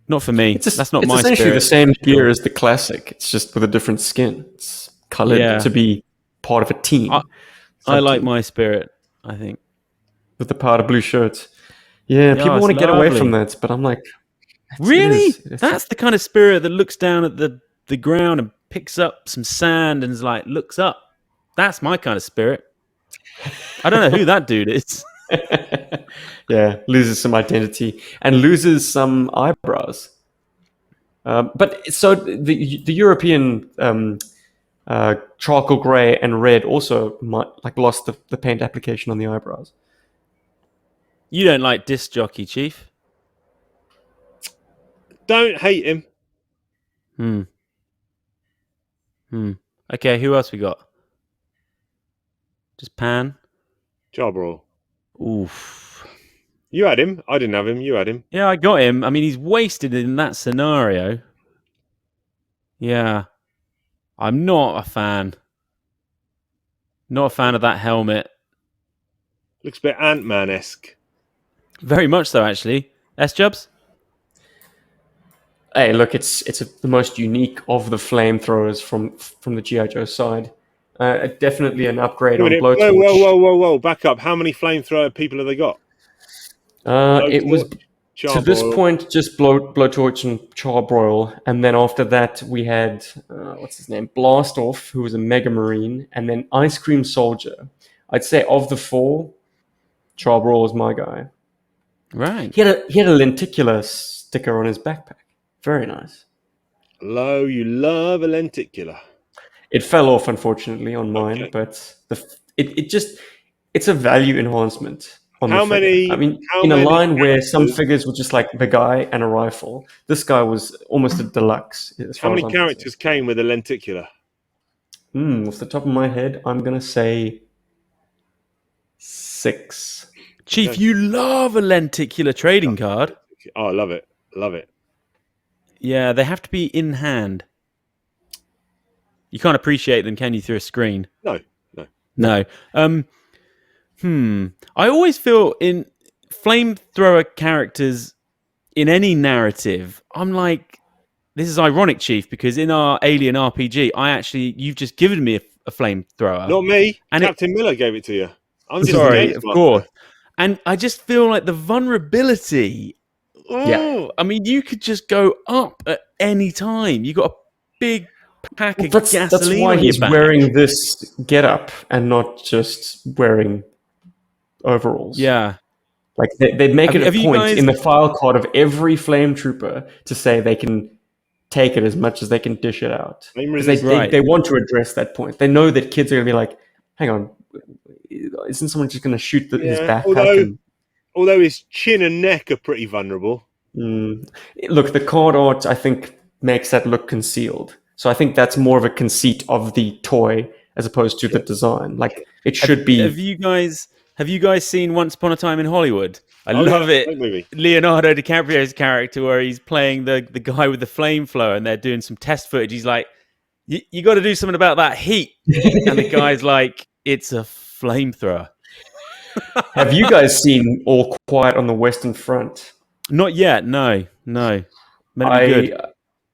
Not for me. That's not my essentially Spirit. the same gear as the classic. It's just with a different skin. It's colored to be part of a team. I like my Spirit, I think. With the powder blue shirts. Yeah, people want to get away from that, but I'm like... Really? That's the kind of Spirit that looks down at the ground and picks up some sand and is like, looks up. That's my kind of Spirit. I don't know who that dude is. Yeah, loses some identity and loses some eyebrows. But so the European charcoal grey and red also lost the paint application on the eyebrows. You don't like Disc Jockey, Chief? Don't hate him. Okay, who else we got? Just Pan? Charbroil. Oof. You had him. I didn't have him. You had him. Yeah, I got him. I mean, he's wasted in that scenario. Yeah. I'm not a fan. Not a fan of that helmet. Looks a bit Ant-Man-esque. Very much so, actually. S-Jubs? Hey, look, it's the most unique of the flamethrowers from the GI Joe side. Definitely an upgrade on Blowtorch. Whoa! Back up. How many flamethrower people have they got? It was to this point just Blowtorch and Charbroil, and then after that we had what's his name, Blastoff, who was a Mega Marine, and then Ice Cream Soldier. I'd say of the four, Charbroil was my guy. Right. He had a lenticular sticker on his backpack. Very nice. Hello, you love a lenticular. It fell off, unfortunately, on mine, but it's a value enhancement. How many? I mean, in a line where some figures were just like the guy and a rifle, this guy was almost a deluxe. How many characters came with a lenticular? Off the top of my head, I'm gonna say 6. Chief, you love a lenticular trading card. Oh, I love it. Love it. Yeah, they have to be in hand. You can't appreciate them, can you, through a screen? No. I always feel in flamethrower characters in any narrative, I'm like, this is ironic, Chief, because in our Alien RPG, you've just given me a flamethrower. Not me. And Captain Miller gave it to you. I'm just sorry, of course. And I just feel like the vulnerability. Oh, I mean, you could just go up at any time. You got a big pack of gasoline. That's why he's wearing this getup and not just wearing overalls. Yeah. Like they'd make it a point in the file card of every flame trooper to say they can take it as much as they can dish it out. Because they want to address that point. They know that kids are going to be like, hang on, isn't someone just going to shoot his backpack? Although his chin and neck are pretty vulnerable. Look, the card art, I think, makes that look concealed. So I think that's more of a conceit of the toy as opposed to the design. Like, it should be... Have you guys seen Once Upon a Time in Hollywood? I love it. Leonardo DiCaprio's character where he's playing the guy with the flamethrower and they're doing some test footage. He's like, you got to do something about that heat. And the guy's like, it's a flamethrower. Have you guys seen All Quiet on the Western Front? Not yet. No. Meant to be good.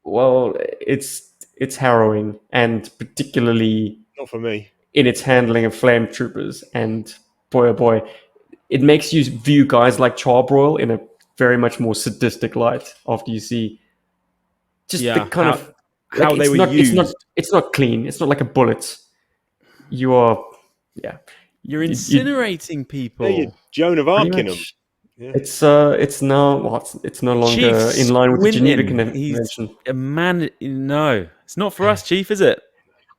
Well, it's harrowing, and particularly not for me in its handling of flame troopers. And boy, oh boy, it makes you view guys like Charbroil in a very much more sadistic light after you see just the kind of how they were used. It's not clean. It's not like a bullet. You are, You're You incinerating Yeah, you're people. Joan of pretty Arc in them. much. Yeah. It's now it's no Chief longer in line with the Geneva Squinting. He's Convention. a man. No, it's not for us, Chief, is it?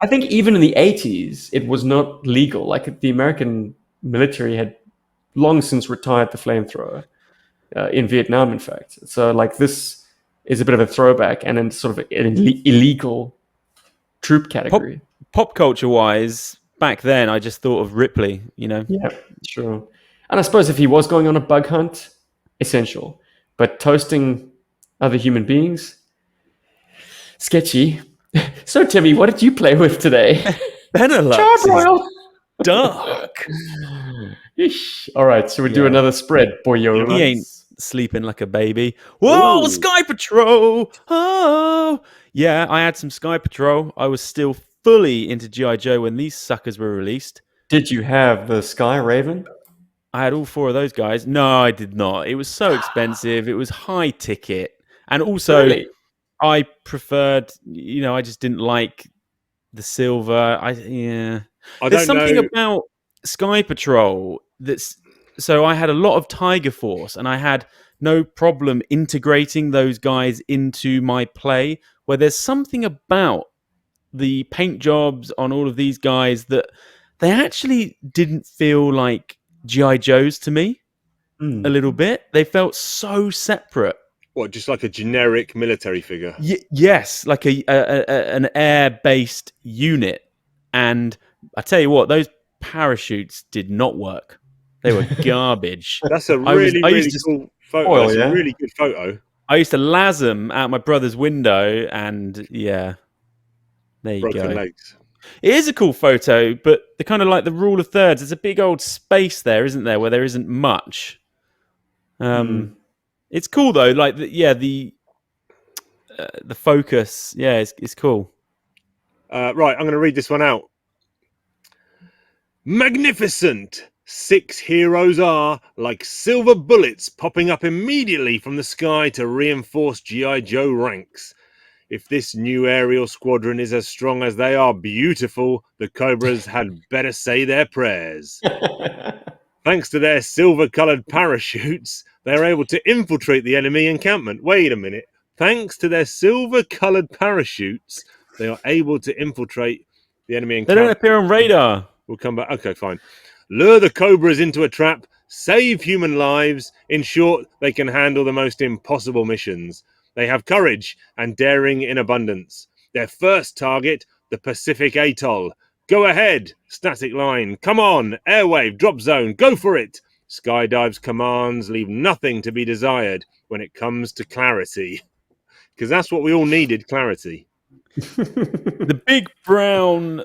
I think even in the 80s, it was not legal. Like the American military had long since retired the flamethrower in Vietnam, in fact. So like this is a bit of a throwback and then sort of an illegal troop Pop category. pop culture wise, back then I just thought of Ripley. Yeah, sure. And I suppose if he was going on a bug hunt, essential. But toasting other human beings, sketchy. So Timmy, what did you play with today? Benelux is Charbroil. dark. Yeesh. All right, so we do Yeah. another spread, boyo. He ain't sleeping like a baby. Whoa, Ooh. Sky Patrol! Oh, yeah, I had some Sky Patrol. I was still fully into GI Joe when these suckers were released. Did you have the Sky Raven? I had all four of those guys. No, I did not. It was so expensive. It was high ticket, and also Really? I preferred. I just didn't like the silver. I There's don't something know. about Sky Patrol that's. So I had a lot of Tiger Force, and I had no problem integrating those guys into my play. Where there's something about the paint jobs on all of these guys that they actually didn't feel like GI Joes to me. Hmm. A little bit. They felt so separate. What, just like a generic military figure? Yes, like an air-based unit. And I tell you what, those parachutes did not work. They were garbage. That's a I used really to- cool photo. Oil, That's yeah? a really good photo. I used to las them out my brother's window, and yeah, there you Broken go. legs. It is a cool photo, but the kind of like the rule of thirds. There's a big old space there, isn't there, where there isn't much. It's cool though. Like the focus. Yeah, it's cool. Right, I'm going to read this one out. Magnificent! 6 heroes are like silver bullets popping up immediately from the sky to reinforce GI Joe ranks. If this new aerial squadron is as strong as they are beautiful, the Cobras had better say their prayers. Thanks to their silver-coloured parachutes, they are able to infiltrate the enemy encampment. Wait a minute. Thanks to their silver-coloured parachutes, they are able to infiltrate the enemy They don't encampment. appear on radar. We'll come back. Okay, fine. Lure the Cobras into a trap, save human lives. In short, they can handle the most impossible missions. They have courage and daring in abundance. Their first target, the Pacific Atoll. Go ahead, static line. Come on, airwave, drop zone, go for it. Skydive's commands leave nothing to be desired when it comes to clarity. Because that's what we all needed, clarity. The big brown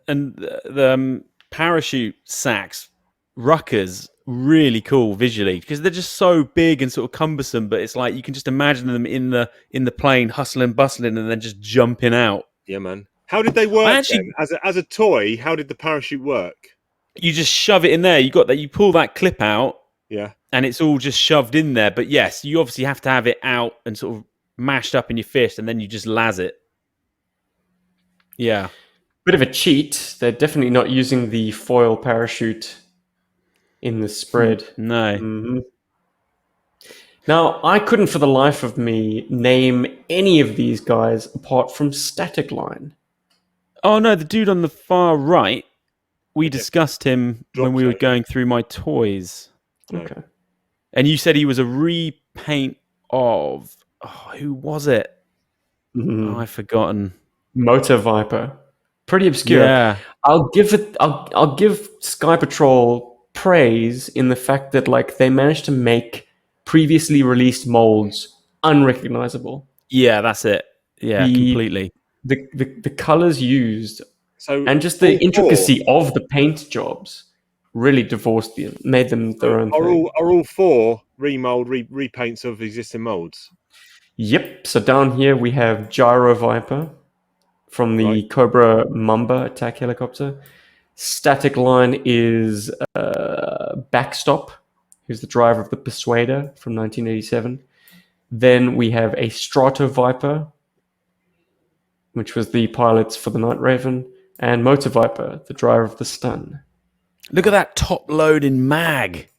and the parachute sacks, ruckers, really cool visually because they're just so big and sort of cumbersome. But it's like you can just imagine them in the plane, hustling, bustling, and then just jumping out. Yeah, man. How did they work actually- then? As a toy, how did the parachute work? You just shove it in there. You got that. You pull that clip out, Yeah. and it's all just shoved in there. But yes, you obviously have to have it out and sort of mashed up in your fist, and then you just las it. Yeah. Bit of a cheat. They're definitely not using the foil parachute in the spread. No. Mm-hmm. Now, I couldn't for the life of me name any of these guys apart from Static Line. Oh no, the dude on the far right. We discussed him when we were Zone. going through my toys. No. Okay. And you said he was a repaint of who was it? Mhm. Oh, I've forgotten. Motor Viper. Pretty obscure. Yeah. I'll give Sky Patrol praise in the fact that like they managed to make previously released molds unrecognizable. Yeah, that's it. Yeah, completely. The colors used So and just the all intricacy of the paint jobs really divorced them, made them their own Are thing. all 4 repaints of existing molds? Yep. So down here we have Gyro Viper from the Right. Cobra Mamba attack helicopter. Static Line is Backstop, who's the driver of the Persuader from 1987. Then we have a Strato Viper, which was the pilots for the Night Raven, and Motor Viper, the driver of the Stun. Look at that top loading mag.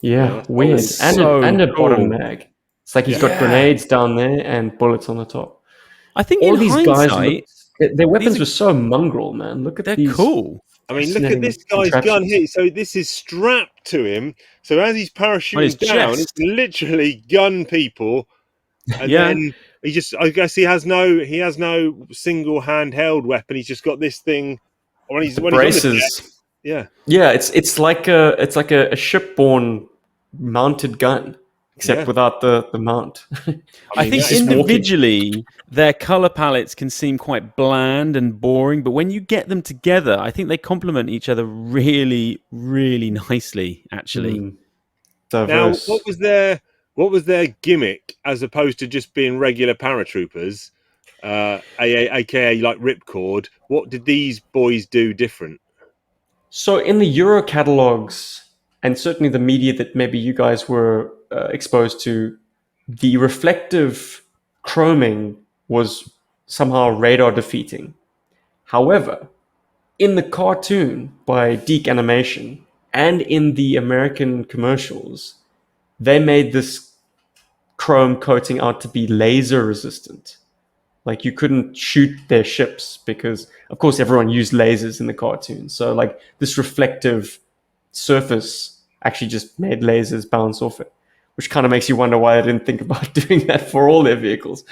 Yeah, that's weird. so And a cool. bottom mag. It's like he's got Yeah. grenades down there and bullets on the top. I think All in these guys, hindsight, their weapons are- were so mongrel, man. Look at they're these. cool. I mean, look at fascinating this guy's gun contraptions. here. So this is strapped to him. So as he's On his parachuting down, he chest. can literally gun people, and Yeah. then he just—I guess he has no single handheld weapon. He's just got this thing. When he's The on the deck, braces. yeah, Yeah, it's like a shipborne mounted gun, except Yeah. without the mount. I think that is- individually, their color palettes can seem quite bland and boring, but when you get them together, I think they complement each other really, really nicely, actually. Now, Diverse. what was their gimmick as opposed to just being regular paratroopers, aka like Ripcord? What did these boys do different? So in the Euro catalogs, and certainly the media that maybe you guys were exposed to, the reflective chroming was somehow radar defeating. However, in the cartoon by Deke Animation and in the American commercials, they made this chrome coating out to be laser resistant. Like you couldn't shoot their ships because, of course, everyone used lasers in the cartoon. So like this reflective surface actually just made lasers bounce off it, which kind of makes you wonder why I didn't think about doing that for all their vehicles.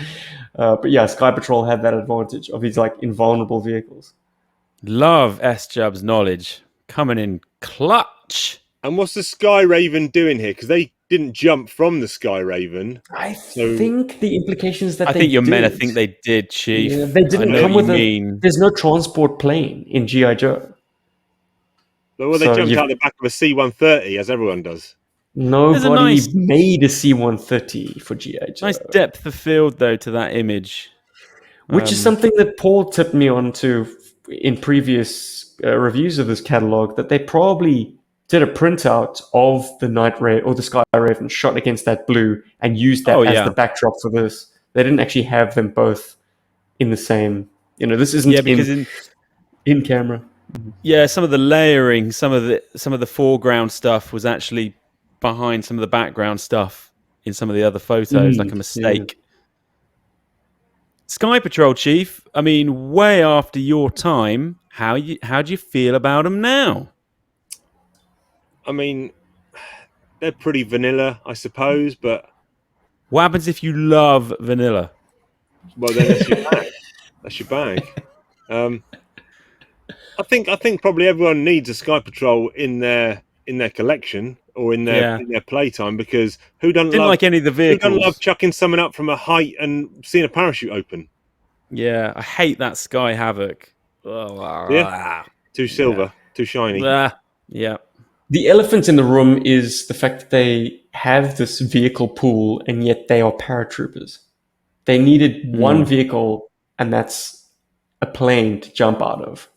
But yeah, Sky Patrol had that advantage of these like invulnerable vehicles. Love S-Jub's knowledge. Coming in clutch. And what's the Sky Raven doing here? Because they didn't jump from the Sky Raven. I think the implications that I they think you're meant to did- think they did, Chief. Yeah, they didn't I know come what with you a. mean. There's no transport plane in GI Joe. Well, they So jumped you've- out the back of a C-130, as everyone does. Nobody nice- made a C-130 for GI Joe. Nice depth of field, though, to that image. Which is something that Paul tipped me on to in previous reviews of this catalog, that they probably did a printout of the Night Ray or the Sky Raven shot against that blue and used that as the backdrop for this. They didn't actually have them both in the same. This isn't because in camera. Yeah, some of the layering, some of the foreground stuff was actually behind some of the background stuff in some of the other photos, like a mistake. Yeah. Sky Patrol, Chief. I mean, way after your time. How do you feel about them now? I mean, they're pretty vanilla, I suppose. But what happens if you love vanilla? Well, then that's your bag. That's your bag. I think probably everyone needs a Sky Patrol in their collection or in their playtime, because who doesn't like any of the vehicles? Who doesn't love chucking someone up from a height and seeing a parachute open? Yeah, I hate that Sky Havoc. Yeah, too silver, too shiny. Yeah. The elephant in the room is the fact that they have this vehicle pool and yet they are paratroopers. They needed one vehicle, and that's a plane to jump out of.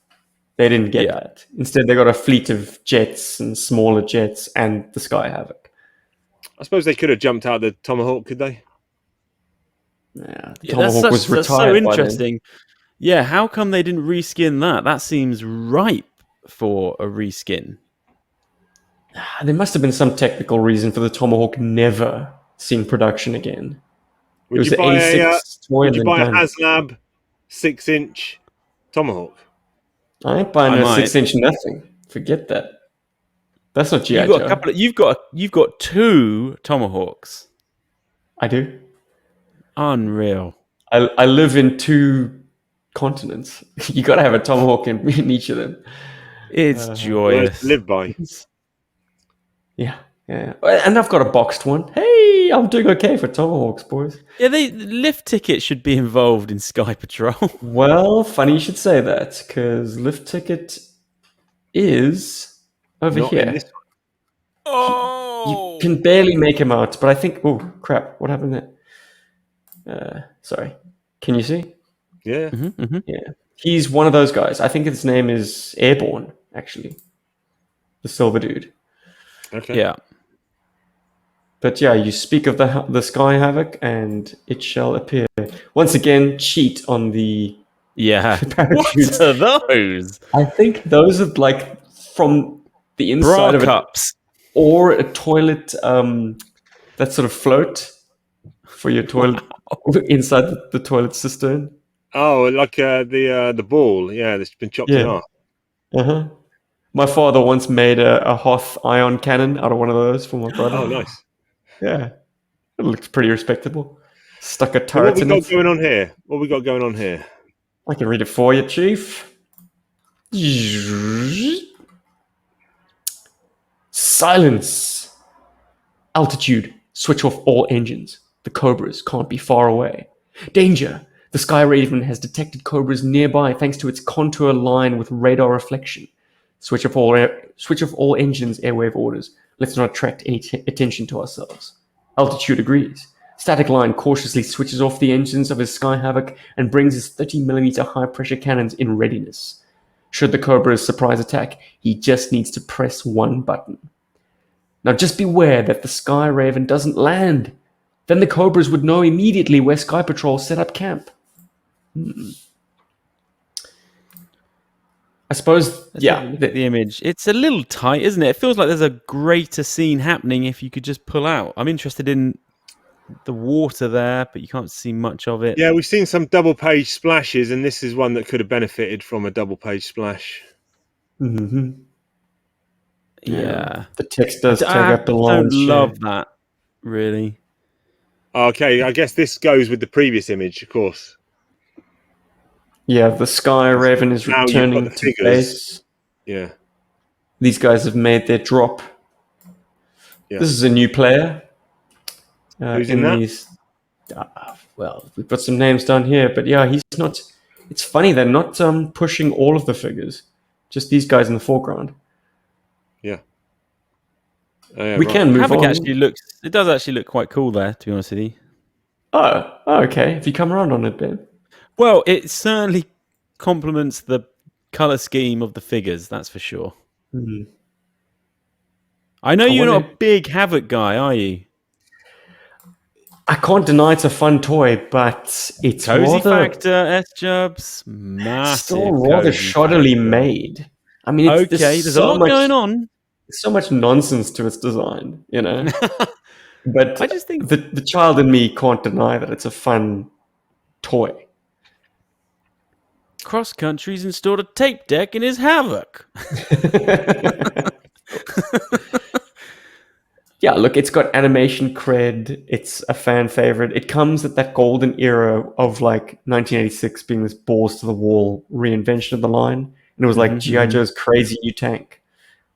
They didn't get that. Instead, they got a fleet of jets and smaller jets and the Sky Havoc. I suppose they could have jumped out of the Tomahawk, could they? Yeah, the Tomahawk was retired. That's so interesting. Yeah, how come they didn't reskin that? That seems ripe for a reskin. There must have been some technical reason for the Tomahawk never seeing production again. Would you buy a HasLab 6-inch Tomahawk? I ain't buying a 6-inch nothing. Forget that. That's not GI Joe. You've got 2 Tomahawks. I do. Unreal. I live in 2 continents. You got to have a Tomahawk in each of them. It's joyous. To live by. Yeah. And I've got a boxed one. Hey, I'm doing okay for Tomahawks, boys. Yeah, lift ticket should be involved in Sky Patrol. Well, funny you should say that, because lift ticket is over here. You can barely make him out, but I think... Oh, crap. What happened there? Sorry. Can you see? Yeah. Yeah. He's one of those guys. I think his name is Airborne, actually. The silver dude. Okay. Yeah. But yeah, you speak of the Sky Havoc, and it shall appear. Once again, cheat on the parachutes. What are those? I think those are like from the Bra inside of it, cups. or a toilet that sort of float for your toilet inside the toilet cistern. Oh, like the ball, yeah, that's been chopped in Yeah. half. Uh-huh. My father once made a Hoth ion cannon out of one of those for my brother. Oh, nice. Yeah. It looks pretty respectable. Stuck a So what turret we in got it. going on here? What we got going on here? I can read it for you, Chief. Silence. Altitude. Switch off all engines. The Cobras can't be far away. Danger. The Sky Raven has detected Cobras nearby thanks to its contour line with radar reflection. Switch off all engines, airwave orders. Let's not attract any attention to ourselves. Altitude agrees. Static Line cautiously switches off the engines of his Sky Havoc and brings his 30mm high-pressure cannons in readiness. Should the Cobra's surprise attack, he just needs to press one button. Now just beware that the Sky Raven doesn't land. Then the Cobras would know immediately where Sky Patrol set up camp. I suppose, yeah. Look at the image. It's a little tight, isn't it? It feels like there's a greater scene happening if you could just pull out. I'm interested in the water there, but you can't see much of it. Yeah, we've seen some double page splashes, and this is one that could have benefited from a double page splash. Mm-hmm. Yeah. The text does take I up the don't lion's share. love that, really. Okay, I guess this goes with the previous image, of course. Yeah, the Sky Raven is Now you've got returning the to figures. base. Yeah. These guys have made their drop. Yeah. This is a new player. Who's in that? These, well, we've got some names down here, but yeah, he's not. It's funny they're not pushing all of the figures, just these guys in the foreground. Yeah. Oh, yeah, We right. can move Havoc on. actually looks. It does actually look quite cool there, to be honest with you. Oh, okay. If you come around on it, Ben. Well, it certainly complements the color scheme of the figures. That's for sure. Hmm. I know you're wonder- not a big Havoc guy, are you? I can't deny it's a fun toy, but it's Cozy rather factor, S-Jubs, massive. still rather cozy shoddily factor. made. I mean, it's, Okay, there's a lot going on. so much nonsense to its design, you know. But I just think the child in me can't deny that it's a fun toy. Cross Country's installed a tape deck in his Havoc. Yeah, look, it's got animation cred. It's a fan favorite. It comes at that golden era of like 1986 being this balls to the wall reinvention of the line. And it was like GI Joe's crazy new tank.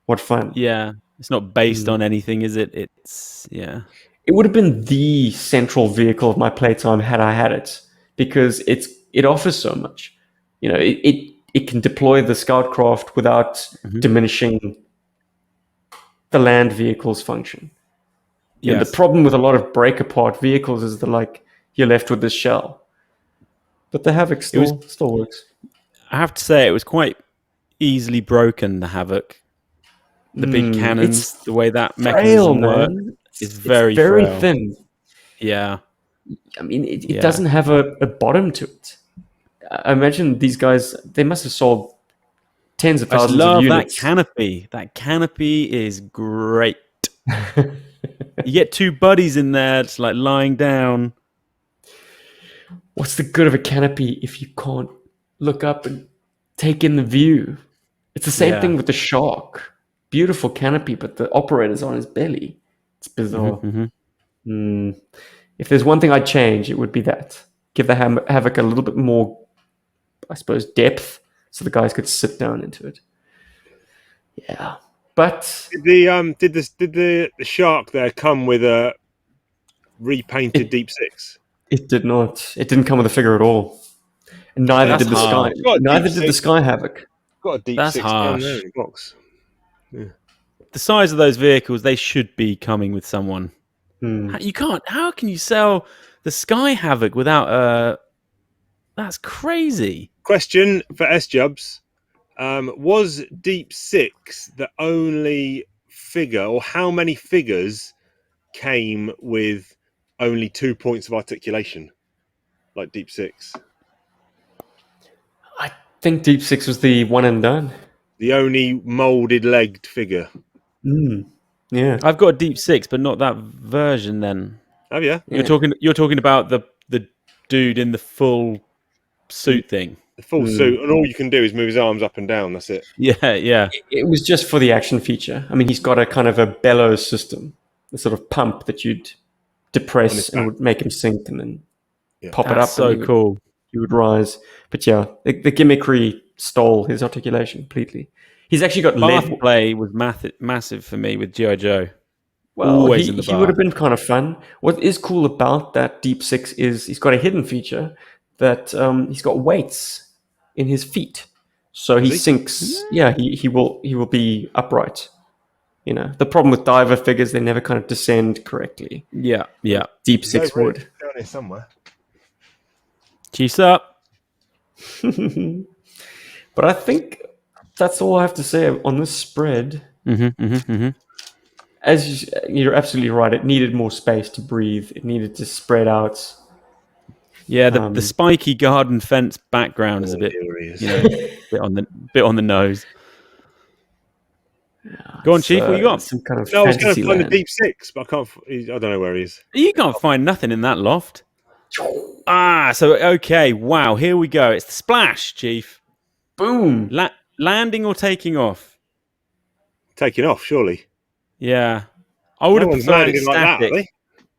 What fun. Yeah, it's not based on anything, is it? It's, yeah. It would have been the central vehicle of my playtime had I had it, because it offers so much. You know, it can deploy the scout craft without diminishing the land vehicle's function. You know, Yes. the problem with a lot of break apart vehicles is that like you're left with this shell. But the Havoc still works. I have to say, it was quite easily broken, the Havoc. The big cannons, it's the way that frail, mechanism works man. is very frail. thin. Yeah. I mean, it doesn't have a bottom to it. I imagine these guys, they must have sold tens of I just thousands of love that units. canopy. That canopy is great. You get two buddies in there, it's like lying down. What's the good of a canopy if you can't look up and take in the view? It's the same thing with the shark. Beautiful canopy, but the operator's on his belly. It's bizarre. If there's one thing I'd change, it would be that. Give the Havoc a little bit more, I suppose, depth, so the guys could sit down into it. Yeah, but Did the shark there come with a repainted Deep Six? it did not. It didn't come with a figure at all. And neither That's did the hard. Sky. Got a Neither Deep did the Six. Sky Havoc. Got a Deep That's Six down there harsh. in the box. The size of those vehicles, they should be coming with someone. You can't. How can you sell the Sky Havoc without a? That's crazy. Question for S-Jubs. Was Deep Six the only figure, or how many figures came with only 2 points of articulation, like Deep Six? I think Deep Six was the one and done. The only molded-legged figure. Yeah. I've got a Deep Six, but not that version. Then Oh yeah, you're talking about the dude in the full suit thing. the full suit, and all you can do is move his arms up and down. That's it. Yeah. It was just for the action feature. I mean, he's got a kind of a bellows system, a sort of pump that you'd depress and it would make him sink and then pop it That's up. so and cool. he would rise. But yeah, the gimmickry stole his articulation completely. He's actually got Bath lead. play was massive for me with GI Joe. Well, Always in the he would have bath. been kind of fun. What is cool about that Deep Six is he's got a hidden feature that he's got weights in his feet, so he sinks. Yeah, he will be upright. You know, the problem with diver figures, they never kind of descend correctly. Yeah. Deep Six Over would. down here somewhere. Chiefs up. But I think that's all I have to say on this spread. As you're absolutely right, it needed more space to breathe. It needed to spread out. Yeah, the spiky garden fence background is a bit, bit on the nose. Go on, Chief. What you got? Some kind of No, I was going to fantasy find the land. Deep Six, but I can't. I don't know where he is. You can't find nothing in that loft. So okay, wow. Here we go. It's the splash, Chief. Boom. Landing or taking off? Taking off, surely. Yeah, I would No have one's preferred it landing like that, static. are they?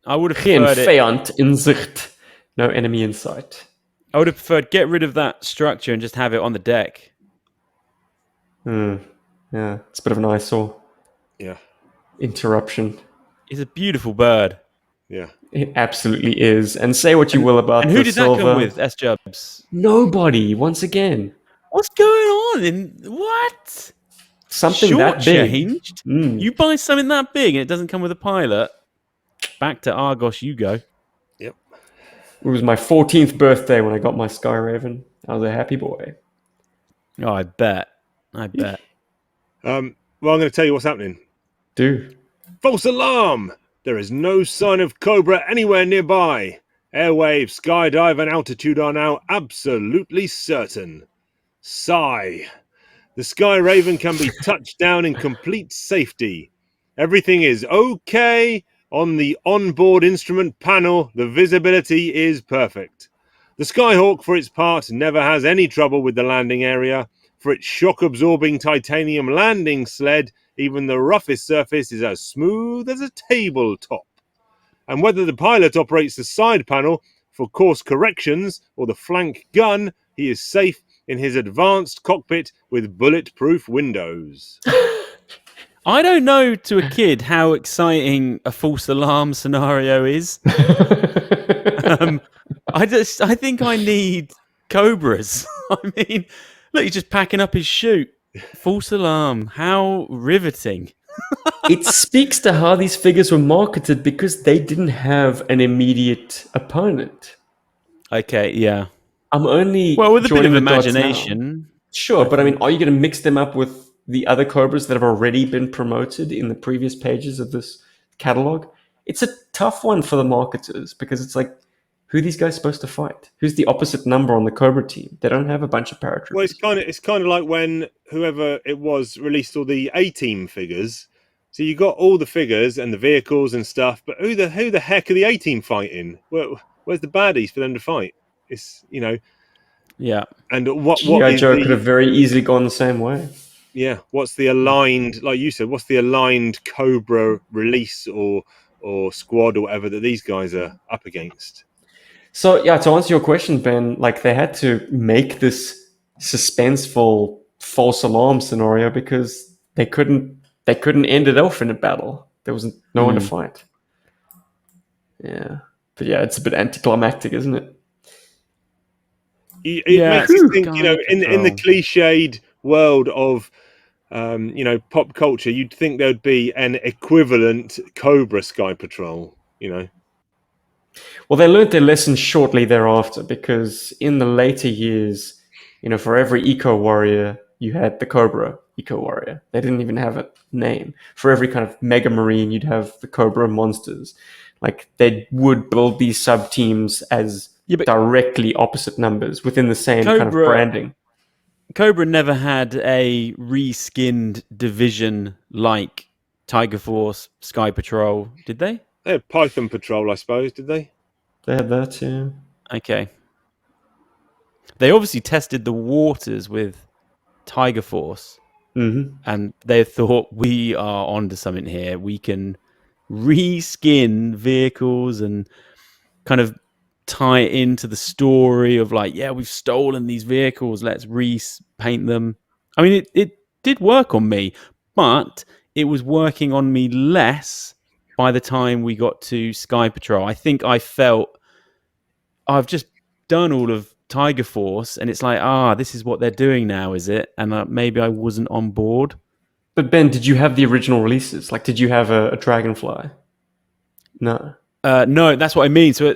I would have Geen preferred it. vijand in zicht. No enemy in sight. I would have preferred get rid of that structure and just have it on the deck. Yeah, it's a bit of an eyesore. Yeah, Interruption. It's a beautiful bird. yeah. It absolutely is. And say what you will about And the who did silver. that come with? S Jubs. Nobody. Once again, What's going on? What? something that big. Short-changed? You buy something that big and it doesn't come with a pilot. Back to Argos you go. Yep. It was my 14th birthday when I got my Sky Raven. I was a happy boy. Oh, I bet. Well, I'm going to tell you what's happening. Do. False alarm! There is no sign of Cobra anywhere nearby. Airwave, skydive, and altitude are now absolutely certain. Sigh. The Sky Raven can be touched down in complete safety. Everything is okay. On the onboard instrument panel, the visibility is perfect. The Skyhawk, for its part, never has any trouble with the landing area. For its shock-absorbing titanium landing sled, even the roughest surface is as smooth as a tabletop. And whether the pilot operates the side panel for course corrections or the flank gun, he is safe in his advanced cockpit with bulletproof windows. I don't know to a kid how exciting a false alarm scenario is. I think I need Cobras. I mean, look, he's just packing up his chute. False alarm. How riveting. It speaks to how these figures were marketed because they didn't have an immediate opponent. Okay, yeah. I'm only with a bit joining of the dots now. imagination. Sure, but I mean, are you going to mix them up with the other Cobras that have already been promoted in the previous pages of this catalog? It's a tough one for the marketers because it's like, who are these guys supposed to fight? Who's the opposite number on the Cobra team? They don't have a bunch of paratroopers. Well, it's kind of like when whoever it was released all the A-Team figures. So you got all the figures and the vehicles and stuff, but who the heck are the A-Team fighting? Where's the baddies for them to fight? It's Yeah. And what GI is Joe could have very easily gone the same way. Yeah, what's the aligned, like you said, what's the aligned Cobra release or squad or whatever that these guys are up against? So yeah, to answer your question, Ben, like they had to make this suspenseful false alarm scenario because they couldn't end it off in a battle. There was no one to fight. Yeah, but yeah, it's a bit anticlimactic, isn't it? It makes you think, in the cliched world of pop culture, you'd think there'd be an equivalent Cobra Sky Patrol, Well, they learned their lesson shortly thereafter because in the later years, for every Eco Warrior, you had the Cobra Eco Warrior. They didn't even have a name. For every kind of Mega Marine, you'd have the Cobra Monsters. Like, they would build these sub-teams as directly opposite numbers within the same kind of branding. Cobra never had a reskinned division like Tiger Force, Sky Patrol, did they? They had Python Patrol, I suppose, did they? They had that, yeah. Okay. They obviously tested the waters with Tiger Force, and they thought, we are onto something here. We can reskin vehicles and kind of tie it into the story of like, yeah, we've stolen these vehicles, let's repaint them. I mean, it did work on me, but it was working on me less by the time we got to Sky Patrol. I think I felt I've just done all of Tiger Force, and it's like, this is what they're doing now, is it? And maybe I wasn't on board. But Ben, did you have the original releases? Like, did you have a Dragonfly? No. No, that's what I mean. So,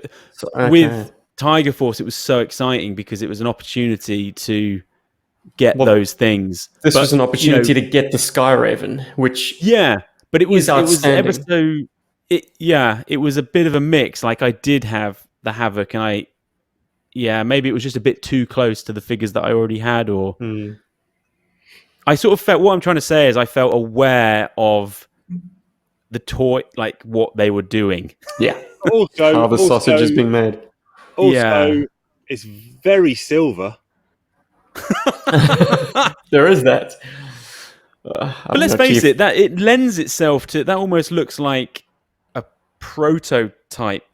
Okay. with Tiger Force, it was so exciting because it was an opportunity to get those things. This was an opportunity to get the Sky Raven, which but it was outstanding. it was a bit of a mix. Like, I did have the Havoc, and maybe it was just a bit too close to the figures that I already had, or I sort of felt, what I'm trying to say is I felt aware of the toy, like what they were doing. Yeah. Also, how the sausage is being made. Also, it's very silver. There is that. But let's face it, that it lends itself to, that almost looks like a prototype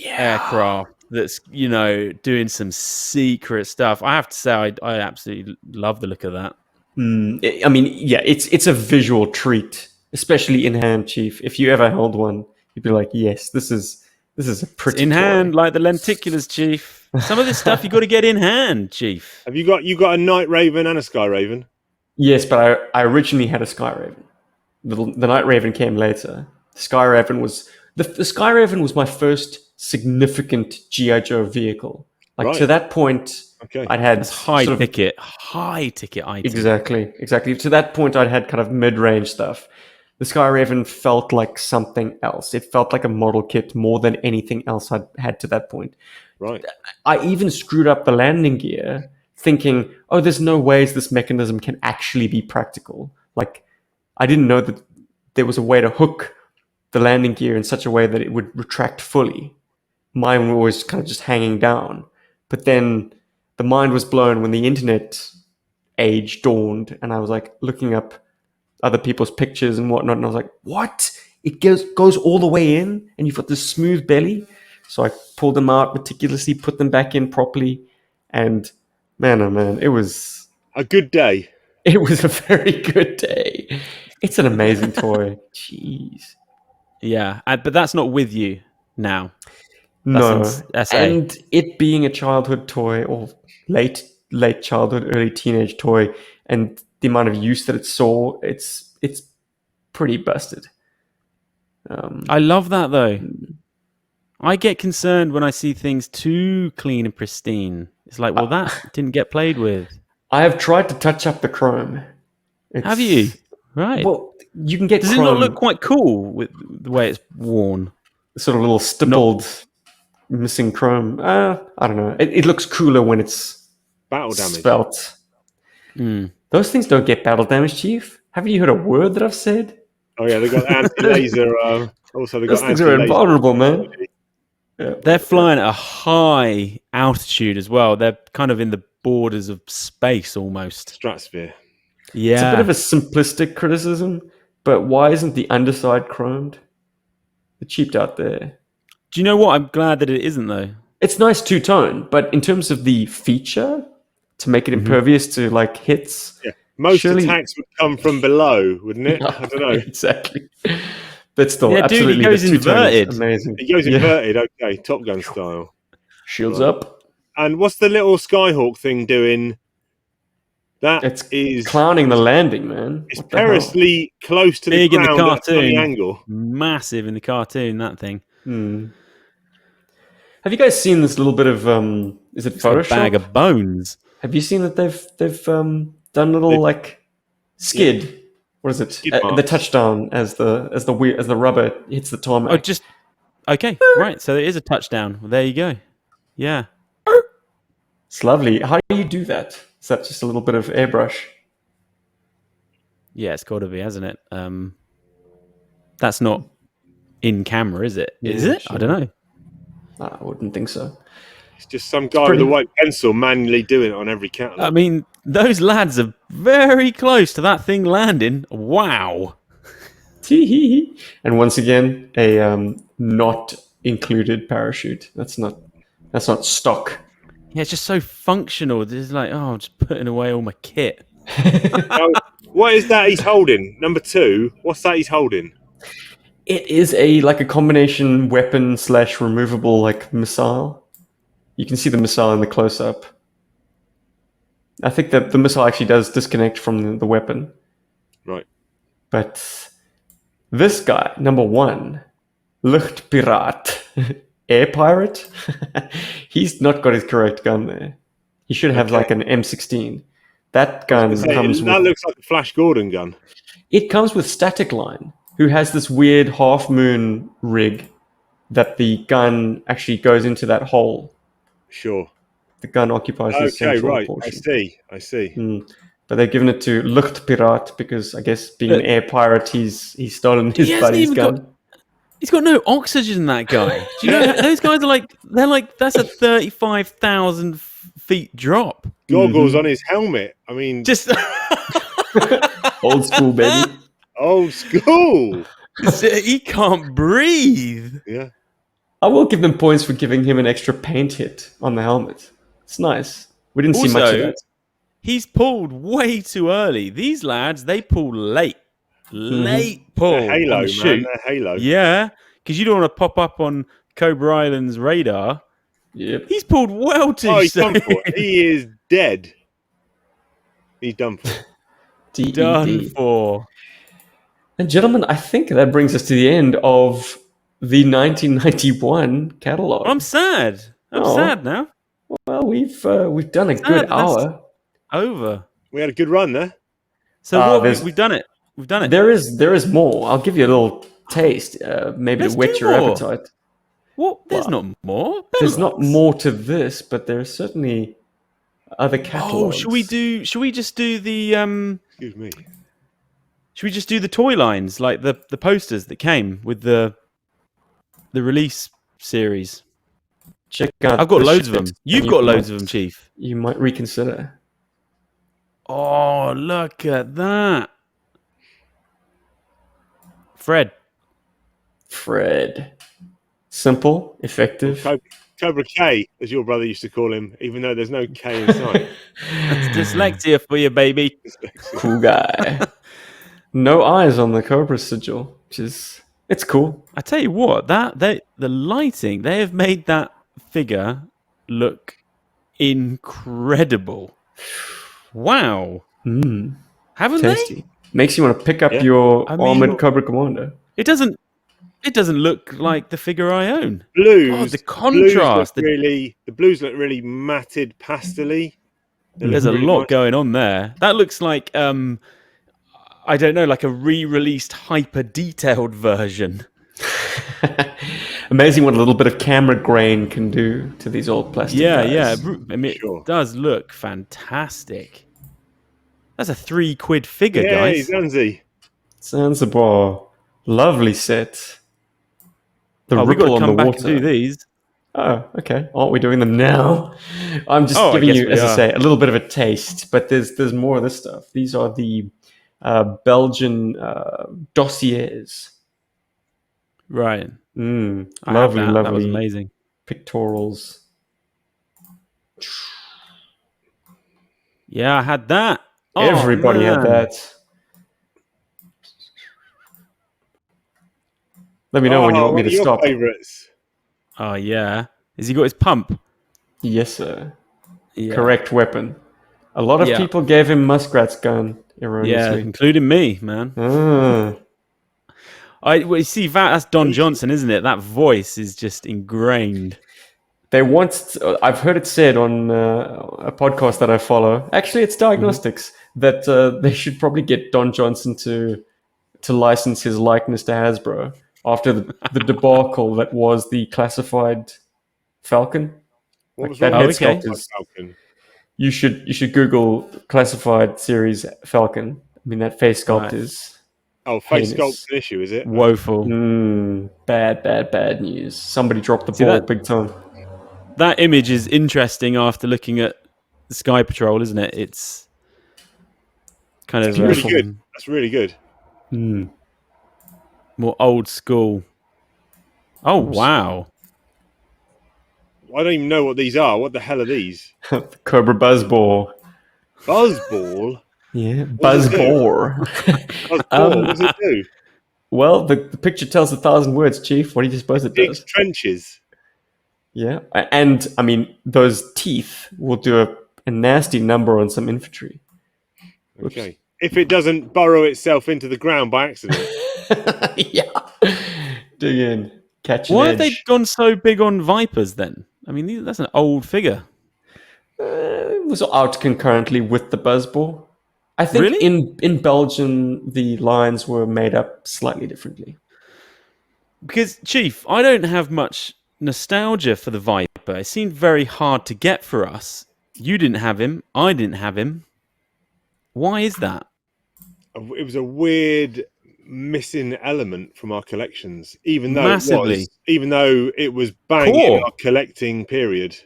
aircraft that's, doing some secret stuff. I have to say, I absolutely love the look of that. I mean, it's a visual treat, especially in hand, Chief. If you ever held one, you'd be like, yes, this is a pretty in toy. hand, like the lenticulars, Chief. Some of this stuff you got to get in hand, Chief. Have you got a Night Raven and a Sky Raven? Yes, but I originally had a Sky Raven. The Night Raven came later. The Sky Raven was the Sky Raven was my first significant GI Joe vehicle. Like, to that point, I'd had high ticket items. Exactly. To that point, I'd had kind of mid-range stuff. The Sky Raven felt like something else. It felt like a model kit more than anything else I'd had to that point. Right. I even screwed up the landing gear, thinking, there's no ways this mechanism can actually be practical. Like, I didn't know that there was a way to hook the landing gear in such a way that it would retract fully. Mine was kind of just hanging down. But then the mind was blown when the internet age dawned, and I was like looking up other people's pictures and whatnot, and I was like, what? It goes all the way in, and you've got this smooth belly. So I pulled them out meticulously, put them back in properly, and man, oh man, it was a good day. It was a very good day. It's an amazing toy. Jeez. Yeah, but that's not with you now. No, and it being a childhood toy, or late childhood, early teenage toy, and the amount of use that it saw, it's pretty busted. I love that though. I get concerned when I see things too clean and pristine. It's like, well, that didn't get played with. I have tried to touch up the chrome. Have you? Right. Well, you can get. Does chrome, it not look quite cool with the way it's worn? Sort of little stippled. Missing chrome. I don't know. It looks cooler when it's battle damage. Spelt. Those things don't get battle damage, Chief. Haven't you heard a word that I've said? Oh yeah, they got anti-laser. Also, they got those things are invulnerable, man. Yeah. They're flying at a high altitude as well. They're kind of in the borders of space almost. Stratosphere. Yeah, it's a bit of a simplistic criticism, but why isn't the underside chromed? They're cheaped out there. Do you know what? I'm glad that it isn't, though. It's nice two-tone, but in terms of the feature, to make it impervious to, like, hits... Yeah. Most attacks would come from below, wouldn't it? I don't know. Exactly. But still, absolutely. Dude, he goes inverted. Amazing. He goes inverted, okay. Top Gun style. Shields up. And what's the little Skyhawk thing doing? It's clowning the landing, man. It's perilously close to big the ground in the cartoon. At the angle. Massive in the cartoon, that thing. Have you guys seen this little bit of is it Photoshop? A bag of bones. Have you seen that they've done a little like skid? Yeah. What is it? The touchdown as the rubber hits the tarmac. Okay, right. So there is a touchdown. Well, there you go. Yeah. It's lovely. How do you do that? Is that just a little bit of airbrush? Yeah, it's got to be, hasn't it? That's not in camera, is it? Is Yeah, it? I sure. don't know. I wouldn't think so. It's just some guy with a white pencil manually doing it on every catalogue. I mean, those lads are very close to that thing landing. Wow. And once again, a not included parachute. That's not stock. Yeah, it's just so functional. It's like, oh, I'm just putting away all my kit. Now, what is that he's holding? Number 2. What's that he's holding? It is a combination weapon / removable missile. You can see the missile in the close up. I think that the missile actually does disconnect from the weapon. Right. But this guy, number 1, Luchtpirat, air pirate, he's not got his correct gun there. He should have like an M16. That gun comes that looks like the Flash Gordon gun. It comes with Static Line, who has this weird half moon rig that the gun actually goes into that hole. Sure. The gun occupies the central portion. I see. But they've given it to Luchtpirat because I guess being an air pirate, he's stolen his buddy's gun. He's got no oxygen, that guy. Do you know those guys are that's a 35,000 feet drop. Goggles on his helmet. I mean, just old school, baby. Old school. He can't breathe. Yeah. I will give them points for giving him an extra paint hit on the helmet. It's nice. We didn't see much of that. He's pulled way too early. These lads, they pull late. Late pull. They're Halo, on the shoot. man. They're Halo. Yeah, because you don't want to pop up on Cobra Island's radar. Yep. He's pulled well too he's soon. done for. He is dead. He's done for. Done for. And gentlemen, I think that brings us to the end of the 1991 catalog. I'm sad. I'm sad now. Well, we've done a good hour. Over. We had a good run there. So we've done it. We've done it. There is more. I'll give you a little taste, maybe to whet your appetite. What? There's not more. There's not more to this, but there's certainly other catalogs. Oh, should we just do the Excuse me. Should we just do the toy lines, like the posters that came with the release series? Check out. I've got loads of them. You've got loads of them, Chief. You might reconsider. Oh, look at that. Fred. Simple, effective. Cobra K, as your brother used to call him, even though there's no K inside. That's dyslexia for you, baby. Cool guy. No eyes on the Cobra sigil, which is it's cool. I tell you what, the lighting, they have made that figure look incredible. Wow. Haven't Tasty. they? Makes you want to pick up your armored Cobra Commander. It doesn't look like the figure I own. Blues. God, the contrast. The blues look really matted, pastely. There's a lot going on there. That looks like I don't know, like a re-released hyper-detailed version. Amazing what a little bit of camera grain can do to these old plastic guys. Yeah. I mean, it does look fantastic. That's a £3 figure, guys. Zanzibar. Lovely set. The we've got ripple to on come the back water. and do these. Oh, okay. Aren't we doing them now? I'm just giving you, as I say, a little bit of a taste, but there's more of this stuff. These are the Belgian dossiers. Right. Lovely. That was amazing. Pictorials. Yeah, I had that. Everybody had that. Let me know when you want me to stop. Favorites? Oh, yeah. Has he got his pump? Yes, sir. Yeah. Correct weapon. A lot of people gave him Muskrat's gun erroneously. Yeah, including me, man. You see, that's Don Johnson, isn't it? That voice is just ingrained. I've heard it said on a podcast that I follow. Actually, it's Diagnostics that they should probably get Don Johnson to license his likeness to Hasbro after the debacle that was the classified Falcon. What was that wrong head with sculpt is Falcon? You should Google classified series Falcon. I mean, that face sculpt Right. is Oh, face heinous. sculpt's an issue, is it? Woeful. Bad news. Somebody dropped the See ball that? big time. That image is interesting after looking at the Sky Patrol, isn't it? It's kind That's of really good. That's really good. more old school. Oh, wow. I don't even know what these are. What the hell are these? Cobra Buzzball. Buzzball? Yeah, What does it do? Buzzball. Buzzball? What does it do? Well, the picture tells 1,000 words, Chief. What do you suppose it Digs does? trenches. Yeah, and I mean, those teeth will do a nasty number on some infantry. Okay. If it doesn't burrow itself into the ground by accident. Yeah. Dig in. Catch an Why edge. have they gone so big on Vipers then? I mean, that's an old figure. It was out concurrently with the Buzzball. I think Really? in Belgium, the lines were made up slightly differently. Because, Chief, I don't have much nostalgia for the Viper. It seemed very hard to get for us. You didn't have him. I didn't have him. Why is that? It was a weird missing element from our collections, even though Massively. it was bang Core. in our collecting period.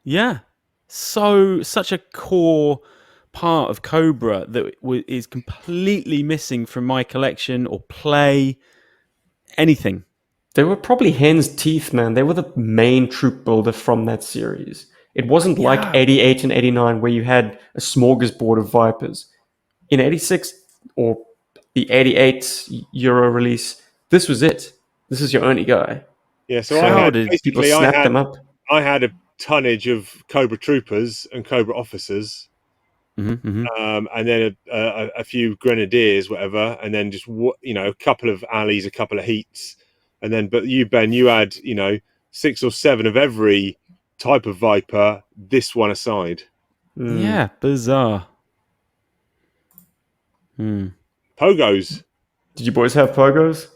Yeah. Such a core part of Cobra that is completely missing from my collection or play, anything. They were probably hen's teeth, man. They were the main troop builder from that series. It wasn't like 88 and 89 where you had a smorgasbord of Vipers. In 86 or the 88 Euro release, this was it. This is your only guy. Yeah, so How I had did People basically snapped them up. I had a tonnage of Cobra troopers and Cobra officers, Mm-hmm. and then a few Grenadiers, whatever, and then just a couple of alleys, a couple of heats, and then but you, Ben, you had 6 or 7 of every type of Viper. This one aside, Yeah, bizarre. Pogos. Did you boys have pogos?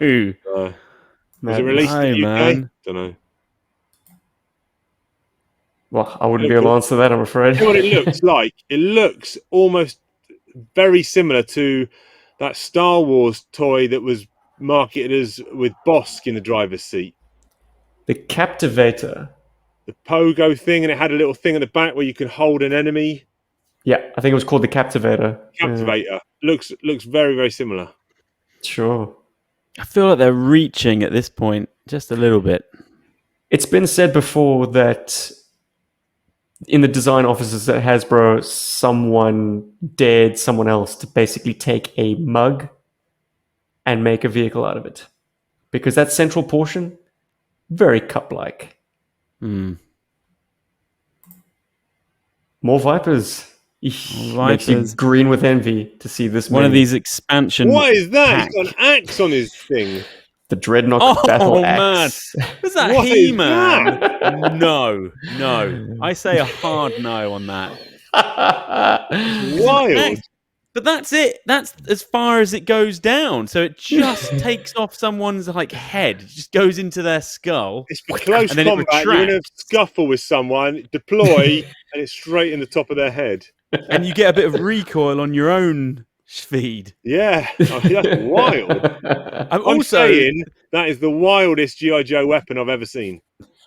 No. Was it released in the UK? Man. Don't know. Well, I wouldn't be able to answer that, I'm afraid. You know what it looks like? It looks almost very similar to that Star Wars toy that was marketed as with Bosk in the driver's seat. The Captivator. The pogo thing, and it had a little thing at the back where you could hold an enemy. Yeah, I think it was called the Captivator. Captivator. Looks very, very similar. Sure. I feel like they're reaching at this point just a little bit. It's been said before that in the design offices at Hasbro, someone dared someone else to basically take a mug and make a vehicle out of it. Because that central portion, very cup-like. More Vipers. Makes you green with envy to see this One many. of these expansion. What is that? pack. He's got an axe on his thing. The Dreadnought Battle man. Axe. Was that What is He-Man? No. I say a hard no on that. Wild. But that's it. That's as far as it goes down. So it just takes off someone's head. It just goes into their skull. It's for close and then it combat. You're in a retracts. scuffle with someone, deploy, and it's straight in the top of their head. And you get a bit of recoil on your own feed. Yeah, that's wild. I'm saying that is the wildest GI Joe weapon I've ever seen.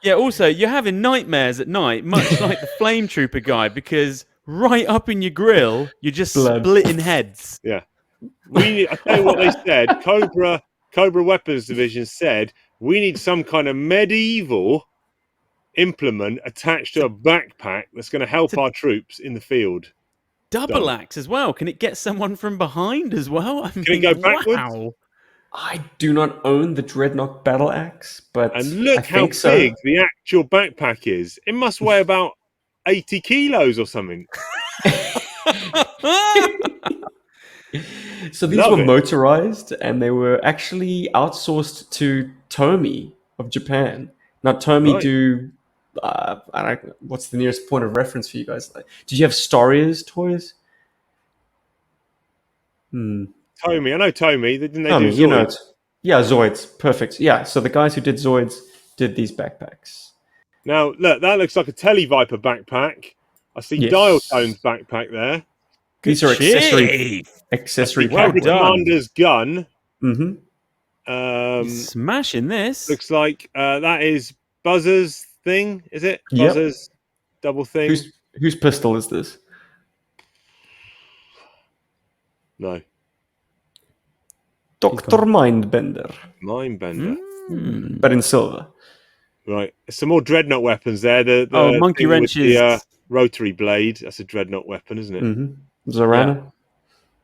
Yeah, also, you're having nightmares at night, much like the Flame Trooper guy, because right up in your grill, you're just splitting heads. Yeah. I tell you what they said. Cobra Weapons Division said, we need some kind of medieval implement attached to a backpack that's going to help our troops in the field. Double axe as well. Can it get someone from behind as well? I mean, Can it go backwards? Wow. I do not own the Dreadnought Battle Axe, but And look I how think big so. the actual backpack is. It must weigh about 80 kilos or something. So these were motorized, and they were actually outsourced to Tomy of Japan. Now, Tomy do... I don't, what's the nearest point of reference for you guys? Did you have Staria's toys? Tomy, I know Tomy. Didn't they do Zoids? You know it. Yeah, Zoids. Perfect. Yeah, so the guys who did Zoids did these backpacks. Now, look, that looks like a Televiper backpack. I see Yes. Dial Tone's backpack there. These are accessory I see Well Captain done. Commander's gun. Mm-hmm. Smashing this. Looks like that is Buzzer's thing, is it? Yep. Buzzer's double thing? Whose pistol is this? No. Dr. Mindbender, Mindbender. but in silver. Right. Some more Dreadnought weapons there. The Monkey thing with wrenches. the rotary blade. That's a Dreadnought weapon, isn't it? Mm-hmm. Zorana.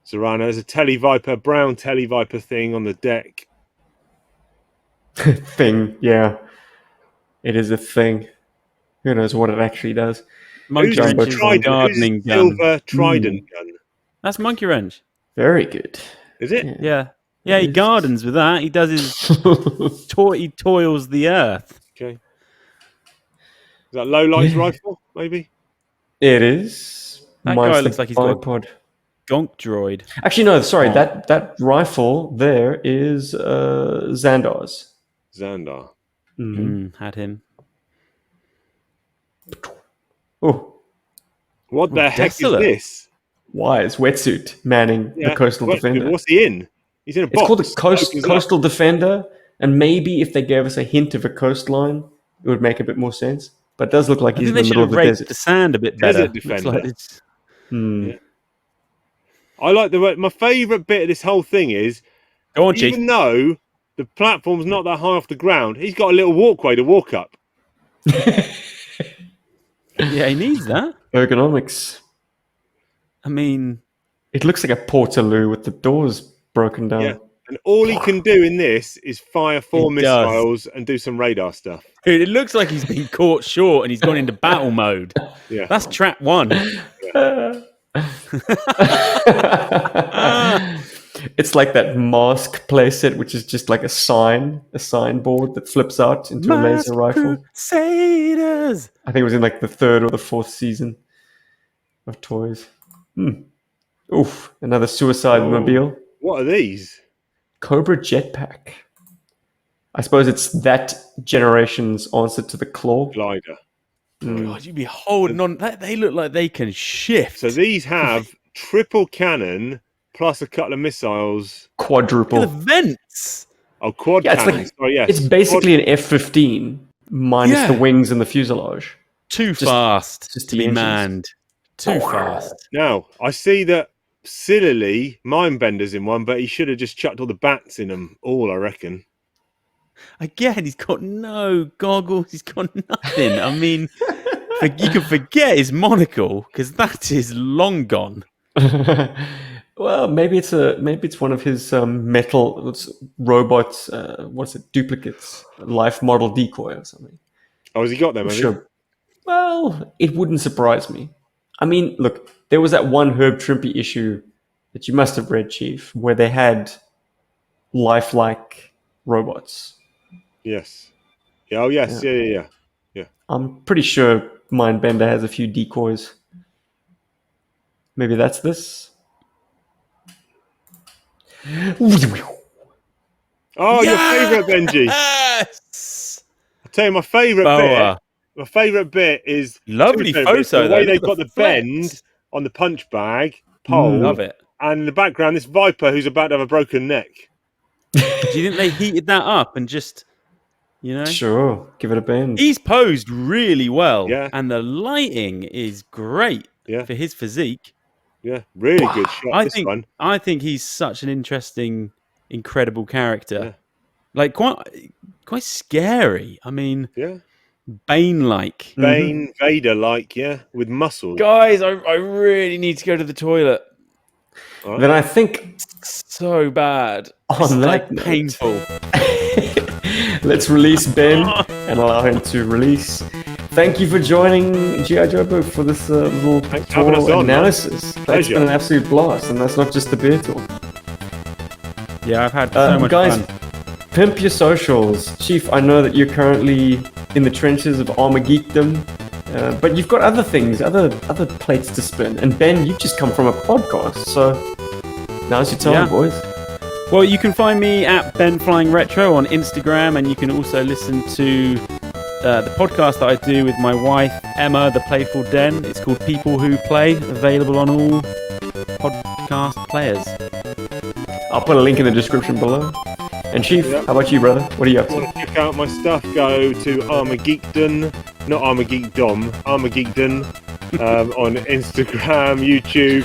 Zorana. There's a Televiper, brown Televiper thing on the deck. Thing, yeah. It is a thing. Who knows what it actually does? Monkey Who's the wrenches Trident? gardening Who's the gun. silver Trident gun? That's Monkey Wrench. Very good. Is it? Yeah. Yeah, he gardens with that. He does his he toils the earth. Okay. Is that low lights rifle, maybe? It is. That Minus guy the looks like he's got a bipod. gonk droid. Actually, no, sorry. That rifle there is Xandar's. Xandar. Had him. Oh, What the heck desolate. is this? wise wetsuit manning the coastal defender. What's he in? He's in a box. It's called a Opens up. coastal defender, and maybe if they gave us a hint of a coastline, it would make a bit more sense. But it does look like I he's think in they the should middle of have the raked desert. the sand a bit better. Desert Looks defender. like it's Yeah. I like my favourite bit of this whole thing is Go on, Chief. even though the platform's not that high off the ground, he's got a little walkway to walk up. Yeah, he needs that. Ergonomics. I mean, It looks like a Portaloo with the doors broken down. Yeah. And all he can do in this is fire 4 He does. missiles and do some radar stuff. dude, it looks like he's been caught short and he's gone into battle mode. Yeah. That's trap 1. It's like that mask playset, which is just like a signboard that flips out into a laser rifle. Crusaders. I think it was in like the 3rd or the 4th season of toys. Oof, another suicide mobile. What are these? Cobra jetpack. I suppose it's that generation's answer to the claw. Glider. God, you'd be holding on. They look like they can shift. So these have triple cannon plus a couple of missiles. Quadruple. Look at the vents. Oh, quad Yeah, it's cannon. like- Sorry, yes. It's basically an F-15 minus Yeah. the wings and the fuselage. Too fast just to the be engines. manned. Too fast. Now, I see that sillily Mindbender's in one, but he should have just chucked all the bats in them all, I reckon. Again, he's got no goggles. He's got nothing. I mean, you can forget his monocle because that is long gone. Well, maybe it's one of his metal robots. What's it? Duplicates, life model decoy or something. Oh, has he got them? Has he? Sure. Well, it wouldn't surprise me. I mean, look, there was that one Herb Trimpe issue that you must have read, Chief, where they had lifelike robots. Yes. Yeah, oh, yes. Yeah. I'm pretty sure Mindbender has a few decoys. Maybe that's this. Oh, your favourite, Benji. Yes! I'll tell you my favourite Boa. bit. My favourite bit is Lovely two favourites. photo, The though. way Look they've at got the the flex. bend on the punch bag pole, Love it. and in the background this Viper who's about to have a broken neck. Do you think they heated that up and just, you know? Sure, give it a bend. He's posed really well. Yeah. And the lighting is great Yeah. for his physique. Yeah, really good shot. I think he's such an interesting, incredible character. Yeah. Like quite scary. I mean, Yeah, Bane-like. Bane Vader-like, yeah, with muscles. Guys, I really need to go to the toilet. Then I think So bad. On It's that like note- painful. let's release Ben and allow him to release. Thank you for joining GI Joburg for this little Thanks for having us tour on, analysis. That's Pleasure. been an absolute blast, and that's not just the beer talk. Yeah, I've had so much Guys, fun. pimp your socials. Chief, I know that you're currently in the trenches of Armor Geekdom, but you've got other things, other plates to spin. And Ben, you just come from a podcast, so now's your time, Yeah. boys. Well, you can find me at Ben Flying Retro on Instagram, and you can also listen to the podcast that I do with my wife, Emma, the Playful Den. It's called People Who Play, available on all podcast players. I'll put a link in the description below. And Chief, how about you, brother? What are you up If you to? want to check out my stuff, go to Armour Geekdom, not Armour Geekdom, Armour Geekdom, on Instagram, YouTube,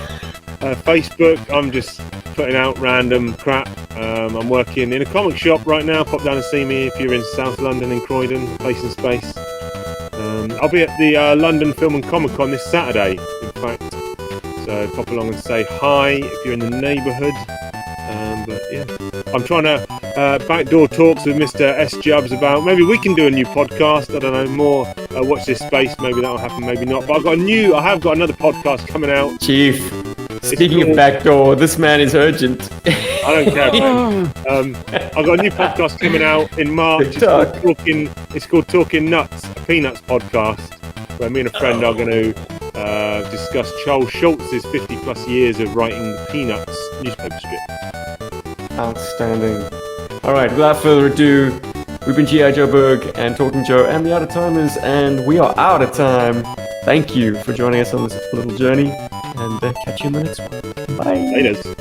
Facebook. I'm just putting out random crap. I'm working in a comic shop right now. Pop down and see me if you're in South London in Croydon, Place and Space. I'll be at the London Film and Comic Con this Saturday, in fact. So pop along and say hi if you're in the neighbourhood. But yeah, I'm trying to backdoor talks with Mr. S. Jubs about maybe we can do a new podcast. I don't know, more Watch This Space. Maybe that'll happen, maybe not. But I have got another podcast coming out. Chief, speaking of backdoor, this man is urgent. I don't care. I've got a new podcast coming out in March. It's called Talking Nuts, a Peanuts podcast, where me and a friend are going to discuss Charles Schultz's 50 plus years of writing the Peanuts newspaper strip. Outstanding. Alright, without further ado, we've been GI Joburg and Talking Joe and the Out of Timers, and we are out of time. Thank you for joining us on this little journey, and catch you in the next one. Bye. Laters.